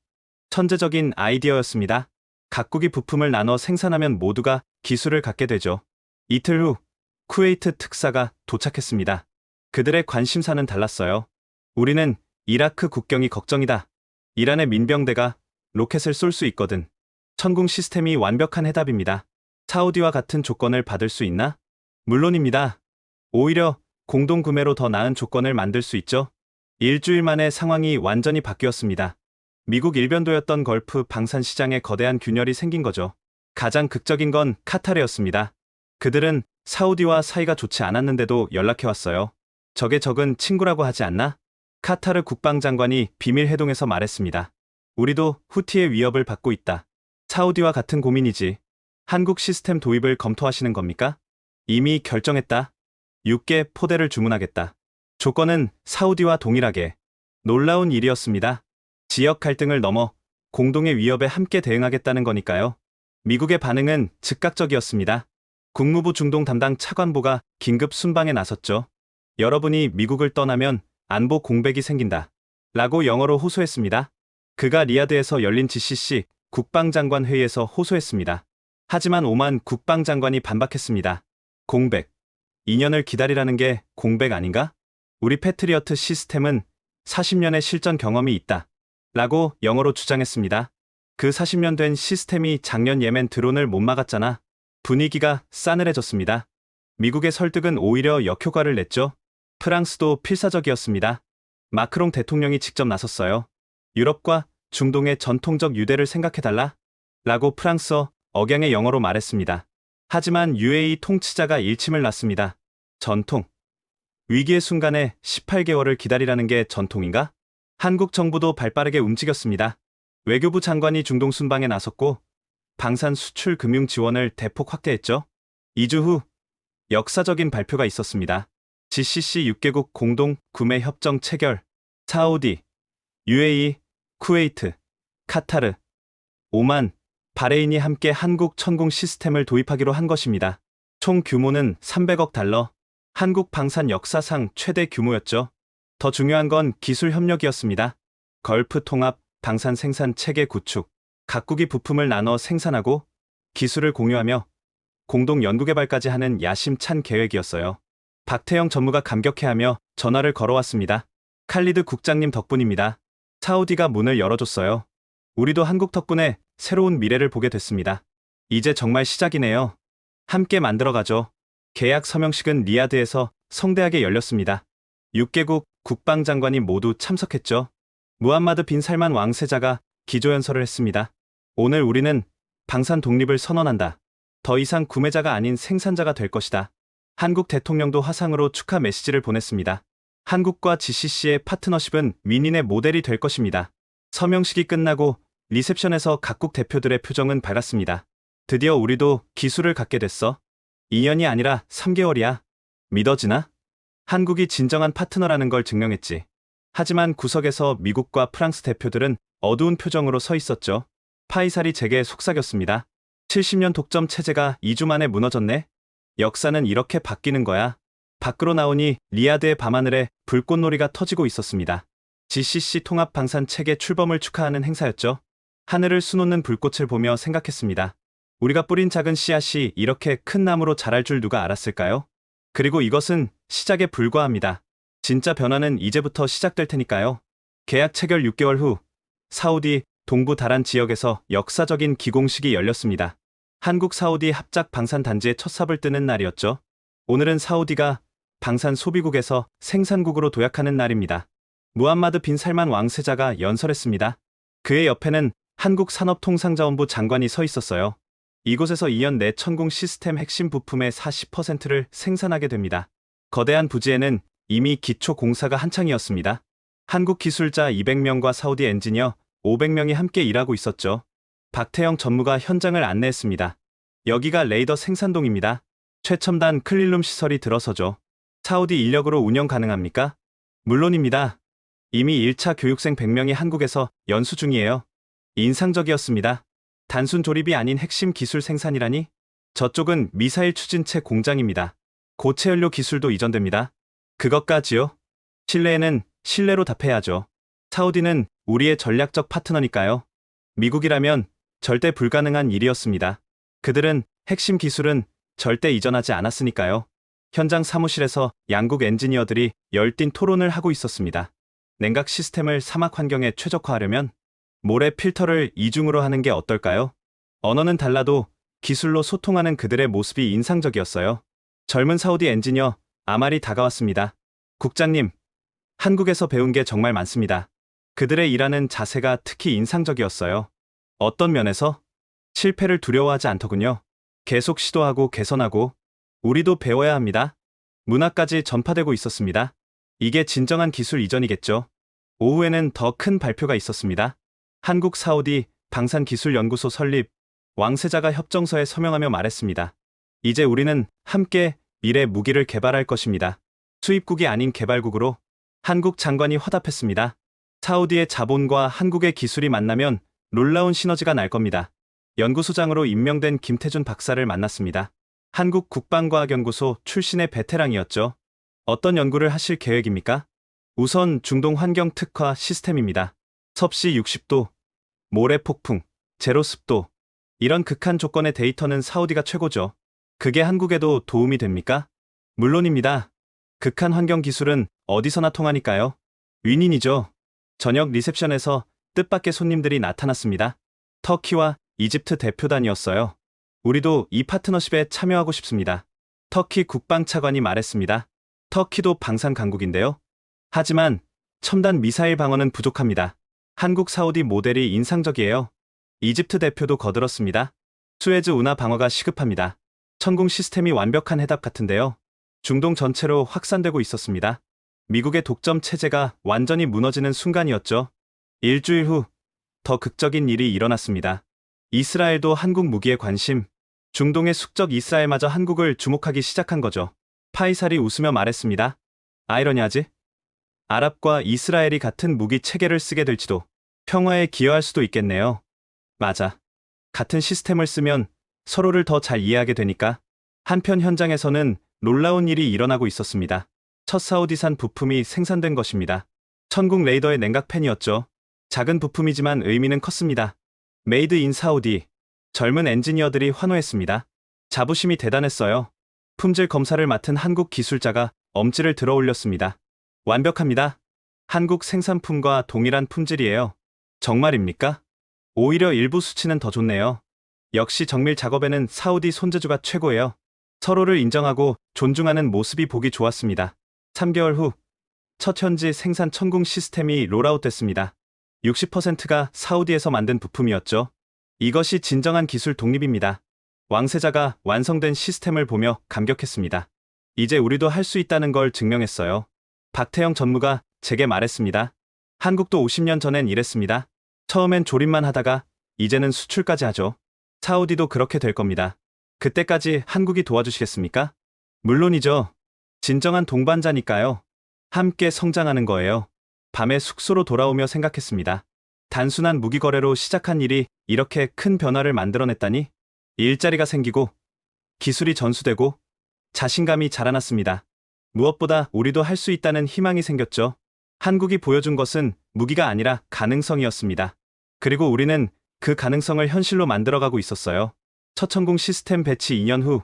천재적인 아이디어였습니다. 각국이 부품을 나눠 생산하면 모두가 기술을 갖게 되죠. 이틀 후 쿠웨이트 특사가 도착했습니다. 그들의 관심사는 달랐어요. 우리는 이라크 국경이 걱정이다. 이란의 민병대가 로켓을 쏠 수 있거든. 천궁 시스템이 완벽한 해답입니다. 사우디와 같은 조건을 받을 수 있나? 물론입니다. 오히려 공동 구매로 더 나은 조건을 만들 수 있죠. 일주일 만에 상황이 완전히 바뀌었습니다. 미국 일변도였던 걸프 방산 시장에 거대한 균열이 생긴 거죠. 가장 극적인 건 카타르였습니다. 그들은 사우디와 사이가 좋지 않았는데도 연락해왔어요. 적의 적은 친구라고 하지 않나? 카타르 국방장관이 비밀 회동에서 말했습니다. 우리도 후티의 위협을 받고 있다. 사우디와 같은 고민이지. 한국 시스템 도입을 검토하시는 겁니까? 이미 결정했다. 6개 포대를 주문하겠다. 조건은 사우디와 동일하게. 놀라운 일이었습니다. 지역 갈등을 넘어 공동의 위협에 함께 대응하겠다는 거니까요. 미국의 반응은 즉각적이었습니다. 국무부 중동 담당 차관보가 긴급 순방에 나섰죠. 여러분이 미국을 떠나면 안보 공백이 생긴다. 라고 영어로 호소했습니다. 그가 리야드에서 열린 GCC 국방장관 회의에서 호소했습니다. 하지만 오만 국방장관이 반박했습니다. 공백. 2년을 기다리라는 게 공백 아닌가? 우리 패트리어트 시스템은 40년의 실전 경험이 있다. 라고 영어로 주장했습니다. 그 40년 된 시스템이 작년 예멘 드론을 못 막았잖아. 분위기가 싸늘해졌습니다. 미국의 설득은 오히려 역효과를 냈죠. 프랑스도 필사적이었습니다. 마크롱 대통령이 직접 나섰어요. 유럽과 중동의 전통적 유대를 생각해달라. 라고 프랑스어 억양의 영어로 말했습니다. 하지만 UAE 통치자가 일침을 놨습니다. 전통. 위기의 순간에 18개월을 기다리라는 게 전통인가? 한국 정부도 발빠르게 움직였습니다. 외교부 장관이 중동 순방에 나섰고 방산 수출 금융 지원을 대폭 확대했죠. 2주 후 역사적인 발표가 있었습니다. GCC 6개국 공동 구매 협정 체결. 사우디, UAE, 쿠웨이트, 카타르, 오만, 바레인이 함께 한국 천궁 시스템을 도입하기로 한 것입니다. 총 규모는 300억 달러. 한국 방산 역사상 최대 규모였죠. 더 중요한 건 기술 협력이었습니다. 걸프 통합, 방산 생산 체계 구축. 각국이 부품을 나눠 생산하고 기술을 공유하며 공동 연구개발까지 하는 야심찬 계획이었어요. 박태영 전무가 감격해하며 전화를 걸어왔습니다. 칼리드 국장님 덕분입니다. 사우디가 문을 열어줬어요. 우리도 한국 덕분에 새로운 미래를 보게 됐습니다. 이제 정말 시작이네요. 함께 만들어가죠. 계약 서명식은 리야드에서 성대하게 열렸습니다. 6개국 국방장관이 모두 참석했죠. 무함마드 빈 살만 왕세자가 기조연설을 했습니다. 오늘 우리는 방산 독립을 선언한다. 더 이상 구매자가 아닌 생산자가 될 것이다. 한국 대통령도 화상으로 축하 메시지를 보냈습니다. 한국과 GCC의 파트너십은 윈윈의 모델이 될 것입니다. 서명식이 끝나고 리셉션에서 각국 대표들의 표정은 밝았습니다. 드디어 우리도 기술을 갖게 됐어. 2년이 아니라 3개월이야. 믿어지나? 한국이 진정한 파트너라는 걸 증명했지. 하지만 구석에서 미국과 프랑스 대표들은 어두운 표정으로 서 있었죠. 파이살이 제게 속삭였습니다. 70년 독점 체제가 2주 만에 무너졌네. 역사는 이렇게 바뀌는 거야. 밖으로 나오니 리야드의 밤하늘에 불꽃놀이가 터지고 있었습니다. GCC 통합 방산 체계 출범을 축하하는 행사였죠. 하늘을 수놓는 불꽃을 보며 생각했습니다. 우리가 뿌린 작은 씨앗이 이렇게 큰 나무로 자랄 줄 누가 알았을까요? 그리고 이것은 시작에 불과합니다. 진짜 변화는 이제부터 시작될 테니까요. 계약 체결 6개월 후 사우디 동부 다란 지역에서 역사적인 기공식이 열렸습니다. 한국 사우디 합작 방산 단지에 첫 삽을 뜨는 날이었죠. 오늘은 사우디가 방산 소비국에서 생산국으로 도약하는 날입니다. 무함마드 빈 살만 왕세자가 연설했습니다. 그의 옆에는 한국산업통상자원부 장관이 서 있었어요. 이곳에서 2년 내 천궁 시스템 핵심 부품의 40%를 생산하게 됩니다. 거대한 부지에는 이미 기초 공사가 한창이었습니다. 한국 기술자 200명과 사우디 엔지니어 500명이 함께 일하고 있었죠. 박태영 전무가 현장을 안내했습니다. 여기가 레이더 생산동입니다. 최첨단 클린룸 시설이 들어서죠. 사우디 인력으로 운영 가능합니까? 물론입니다. 이미 1차 교육생 100명이 한국에서 연수 중이에요. 인상적이었습니다. 단순 조립이 아닌 핵심 기술 생산이라니? 저쪽은 미사일 추진체 공장입니다. 고체 연료 기술도 이전됩니다. 그것까지요? 신뢰에는 신뢰로 답해야죠. 사우디는 우리의 전략적 파트너니까요. 미국이라면 절대 불가능한 일이었습니다. 그들은 핵심 기술은 절대 이전하지 않았으니까요. 현장 사무실에서 양국 엔지니어들이 열띤 토론을 하고 있었습니다. 냉각 시스템을 사막 환경에 최적화하려면 모래 필터를 이중으로 하는 게 어떨까요? 언어는 달라도 기술로 소통하는 그들의 모습이 인상적이었어요. 젊은 사우디 엔지니어 아말이 다가왔습니다. 국장님, 한국에서 배운 게 정말 많습니다. 그들의 일하는 자세가 특히 인상적이었어요. 어떤 면에서? 실패를 두려워하지 않더군요. 계속 시도하고 개선하고 우리도 배워야 합니다. 문화까지 전파되고 있었습니다. 이게 진정한 기술 이전이겠죠. 오후에는 더 큰 발표가 있었습니다. 한국 사우디 방산기술연구소 설립, 왕세자가 협정서에 서명하며 말했습니다. 이제 우리는 함께 미래 무기를 개발할 것입니다. 수입국이 아닌 개발국으로. 한국 장관이 화답했습니다. 사우디의 자본과 한국의 기술이 만나면 놀라운 시너지가 날 겁니다. 연구소장으로 임명된 김태준 박사를 만났습니다. 한국 국방과학연구소 출신의 베테랑이었죠. 어떤 연구를 하실 계획입니까? 우선 중동 환경 특화 시스템입니다. 섭씨 60도, 모래 폭풍, 제로 습도. 이런 극한 조건의 데이터는 사우디가 최고죠. 그게 한국에도 도움이 됩니까? 물론입니다. 극한 환경 기술은 어디서나 통하니까요. 윈윈이죠. 저녁 리셉션에서 뜻밖의 손님들이 나타났습니다. 터키와 이집트 대표단이었어요. 우리도 이 파트너십에 참여하고 싶습니다. 터키 국방차관이 말했습니다. 터키도 방산 강국인데요. 하지만 첨단 미사일 방어는 부족합니다. 한국 사우디 모델이 인상적이에요. 이집트 대표도 거들었습니다. 수에즈 운하 방어가 시급합니다. 천궁 시스템이 완벽한 해답 같은데요. 중동 전체로 확산되고 있었습니다. 미국의 독점 체제가 완전히 무너지는 순간이었죠. 일주일 후 더 극적인 일이 일어났습니다. 이스라엘도 한국 무기에 관심, 중동의 숙적 이스라엘마저 한국을 주목하기 시작한 거죠. 파이살이 웃으며 말했습니다. 아이러니하지? 아랍과 이스라엘이 같은 무기 체계를 쓰게 될지도, 평화에 기여할 수도 있겠네요. 맞아. 같은 시스템을 쓰면 서로를 더 잘 이해하게 되니까. 한편 현장에서는 놀라운 일이 일어나고 있었습니다. 첫 사우디산 부품이 생산된 것입니다. 천궁 레이더의 냉각팬이었죠. 작은 부품이지만 의미는 컸습니다. 메이드 인 사우디. 젊은 엔지니어들이 환호했습니다. 자부심이 대단했어요. 품질 검사를 맡은 한국 기술자가 엄지를 들어 올렸습니다. 완벽합니다. 한국 생산품과 동일한 품질이에요. 정말입니까? 오히려 일부 수치는 더 좋네요. 역시 정밀 작업에는 사우디 손재주가 최고예요. 서로를 인정하고 존중하는 모습이 보기 좋았습니다. 3개월 후 첫 현지 생산 천궁 시스템이 롤아웃됐습니다. 60%가 사우디에서 만든 부품이었죠. 이것이 진정한 기술 독립입니다. 왕세자가 완성된 시스템을 보며 감격했습니다. 이제 우리도 할 수 있다는 걸 증명했어요. 박태영 전무가 제게 말했습니다. 한국도 50년 전엔 이랬습니다. 처음엔 조립만 하다가 이제는 수출까지 하죠. 사우디도 그렇게 될 겁니다. 그때까지 한국이 도와주시겠습니까? 물론이죠. 진정한 동반자니까요. 함께 성장하는 거예요. 밤에 숙소로 돌아오며 생각했습니다. 단순한 무기 거래로 시작한 일이 이렇게 큰 변화를 만들어냈다니. 일자리가 생기고 기술이 전수되고 자신감이 자라났습니다. 무엇보다 우리도 할 수 있다는 희망이 생겼죠. 한국이 보여준 것은 무기가 아니라 가능성이었습니다. 그리고 우리는 그 가능성을 현실로 만들어가고 있었어요. 첫 천궁 시스템 배치 2년 후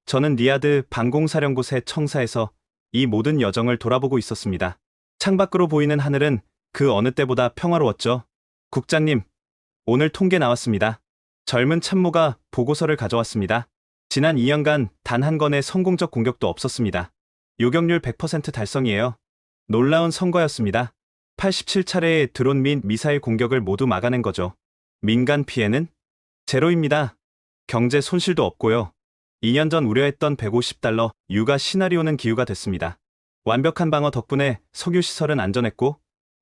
저는 리야드 방공사령부 청사에서 이 모든 여정을 돌아보고 있었습니다. 창밖으로 보이는 하늘은 그 어느 때보다 평화로웠죠. 국장님, 오늘 통계 나왔습니다. 젊은 참모가 보고서를 가져왔습니다. 지난 2년간 단 한 건의 성공적 공격도 없었습니다. 요격률 100% 달성이에요. 놀라운 성과였습니다. 87차례의 드론 및 미사일 공격을 모두 막아낸 거죠. 민간 피해는 제로입니다. 경제 손실도 없고요. 2년 전 우려했던 $150 유가 시나리오는 기후가 됐습니다. 완벽한 방어 덕분에 석유시설은 안전했고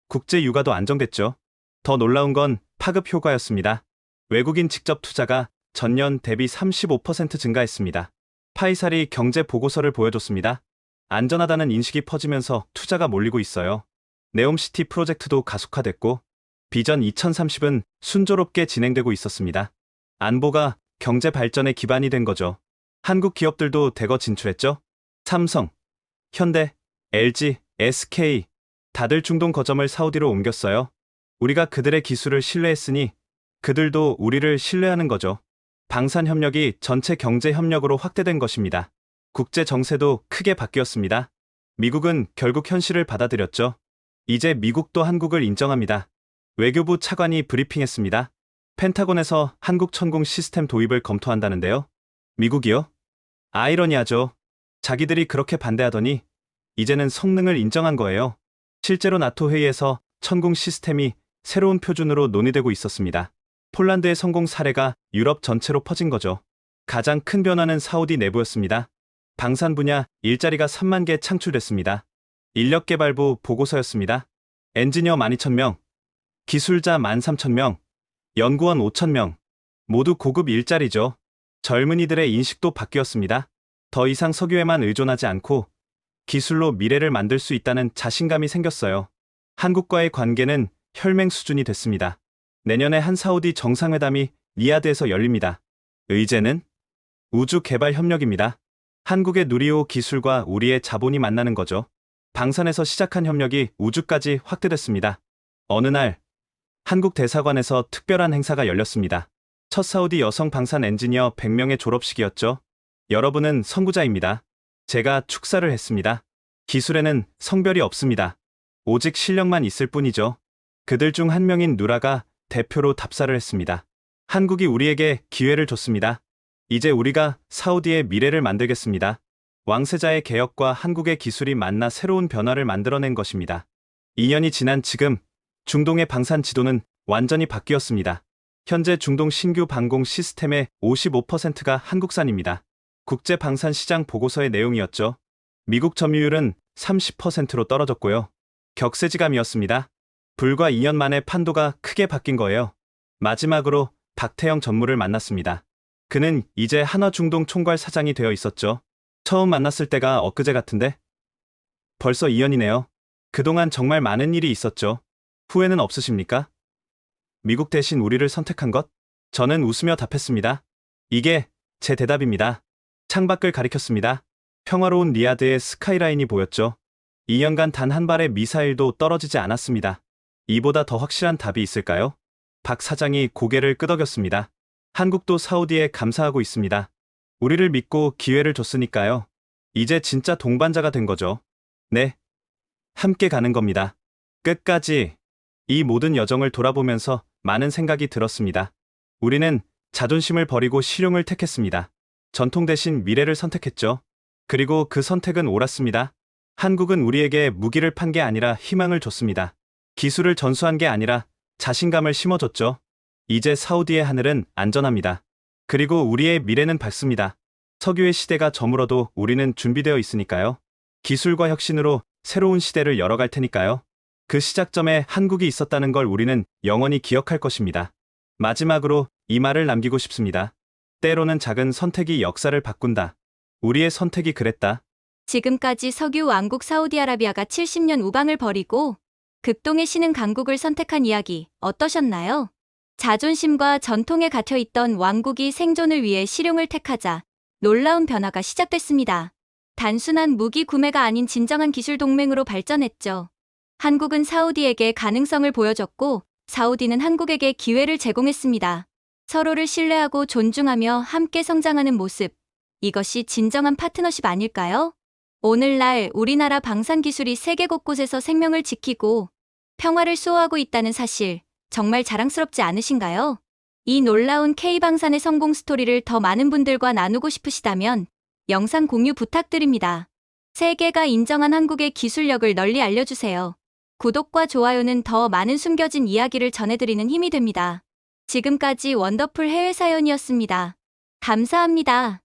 국제 유가도 안정됐죠. 더 놀라운 건 파급 효과였습니다. 외국인 직접 투자가 전년 대비 35% 증가했습니다. 파이살이 경제 보고서를 보여줬습니다. 안전하다는 인식이 퍼지면서 투자가 몰리고 있어요. 네옴시티 프로젝트도 가속화됐고 비전 2030은 순조롭게 진행되고 있었습니다. 안보가 경제 발전의 기반이 된 거죠. 한국 기업들도 대거 진출했죠. 삼성, 현대, LG, SK 다들 중동 거점을 사우디로 옮겼어요. 우리가 그들의 기술을 신뢰했으니 그들도 우리를 신뢰하는 거죠. 방산 협력이 전체 경제 협력으로 확대된 것입니다. 국제 정세도 크게 바뀌었습니다. 미국은 결국 현실을 받아들였죠. 이제 미국도 한국을 인정합니다. 외교부 차관이 브리핑했습니다. 펜타곤에서 한국 천궁 시스템 도입을 검토한다는데요. 미국이요? 아이러니하죠. 자기들이 그렇게 반대하더니 이제는 성능을 인정한 거예요. 실제로 나토 회의에서 천궁 시스템이 새로운 표준으로 논의되고 있었습니다. 폴란드의 성공 사례가 유럽 전체로 퍼진 거죠. 가장 큰 변화는 사우디 내부였습니다. 방산 분야 일자리가 3만 개 창출됐습니다. 인력개발부 보고서였습니다. 엔지니어 12,000명, 기술자 13,000명, 연구원 5,000명, 모두 고급 일자리죠. 젊은이들의 인식도 바뀌었습니다. 더 이상 석유에만 의존하지 않고 기술로 미래를 만들 수 있다는 자신감이 생겼어요. 한국과의 관계는 혈맹 수준이 됐습니다. 내년에 한 사우디 정상회담이 리야드에서 열립니다. 의제는 우주 개발 협력입니다. 한국의 누리호 기술과 우리의 자본이 만나는 거죠. 방산에서 시작한 협력이 우주까지 확대됐습니다. 어느 날 한국 대사관에서 특별한 행사가 열렸습니다. 첫 사우디 여성 방산 엔지니어 100명의 졸업식이었죠. 여러분은 선구자입니다. 제가 축사를 했습니다. 기술에는 성별이 없습니다. 오직 실력만 있을 뿐이죠. 그들 중 한 명인 누라가 대표로 답사를 했습니다. 한국이 우리에게 기회를 줬습니다. 이제 우리가 사우디의 미래를 만들겠습니다. 왕세자의 개혁과 한국의 기술이 만나 새로운 변화를 만들어낸 것입니다. 2년이 지난 지금 중동의 방산 지도는 완전히 바뀌었습니다. 현재 중동 신규 방공 시스템의 55%가 한국산입니다. 국제 방산 시장 보고서의 내용이었죠. 미국 점유율은 30%로 떨어졌고요. 격세지감이었습니다. 불과 2년 만에 판도가 크게 바뀐 거예요. 마지막으로 박태영 전무를 만났습니다. 그는 이제 한화중동 총괄 사장이 되어 있었죠. 처음 만났을 때가 엊그제 같은데? 벌써 2년이네요. 그동안 정말 많은 일이 있었죠. 후회는 없으십니까? 미국 대신 우리를 선택한 것? 저는 웃으며 답했습니다. 이게 제 대답입니다. 창밖을 가리켰습니다. 평화로운 리야드의 스카이라인이 보였죠. 2년간 단 한 발의 미사일도 떨어지지 않았습니다. 이보다 더 확실한 답이 있을까요? 박 사장이 고개를 끄덕였습니다. 한국도 사우디에 감사하고 있습니다. 우리를 믿고 기회를 줬으니까요. 이제 진짜 동반자가 된 거죠. 네. 함께 가는 겁니다. 끝까지 이 모든 여정을 돌아보면서 많은 생각이 들었습니다. 우리는 자존심을 버리고 실용을 택했습니다. 전통 대신 미래를 선택했죠. 그리고 그 선택은 옳았습니다. 한국은 우리에게 무기를 판 게 아니라 희망을 줬습니다. 기술을 전수한 게 아니라 자신감을 심어줬죠. 이제 사우디의 하늘은 안전합니다. 그리고 우리의 미래는 밝습니다. 석유의 시대가 저물어도 우리는 준비되어 있으니까요. 기술과 혁신으로 새로운 시대를 열어갈 테니까요. 그 시작점에 한국이 있었다는 걸 우리는 영원히 기억할 것입니다. 마지막으로 이 말을 남기고 싶습니다. 때로는 작은 선택이 역사를 바꾼다. 우리의 선택이 그랬다. 지금까지 석유 왕국 사우디아라비아가 70년 우방을 버리고 극동의 신흥 강국을 선택한 이야기 어떠셨나요? 자존심과 전통에 갇혀있던 왕국이 생존을 위해 실용을 택하자 놀라운 변화가 시작됐습니다. 단순한 무기 구매가 아닌 진정한 기술 동맹으로 발전했죠. 한국은 사우디에게 가능성을 보여줬고 사우디는 한국에게 기회를 제공했습니다. 서로를 신뢰하고 존중하며 함께 성장하는 모습. 이것이 진정한 파트너십 아닐까요? 오늘날 우리나라 방산 기술이 세계 곳곳에서 생명을 지키고 평화를 수호하고 있다는 사실, 정말 자랑스럽지 않으신가요? 이 놀라운 K방산의 성공 스토리를 더 많은 분들과 나누고 싶으시다면 영상 공유 부탁드립니다. 세계가 인정한 한국의 기술력을 널리 알려주세요. 구독과 좋아요는 더 많은 숨겨진 이야기를 전해드리는 힘이 됩니다. 지금까지 원더풀 해외사연이었습니다. 감사합니다.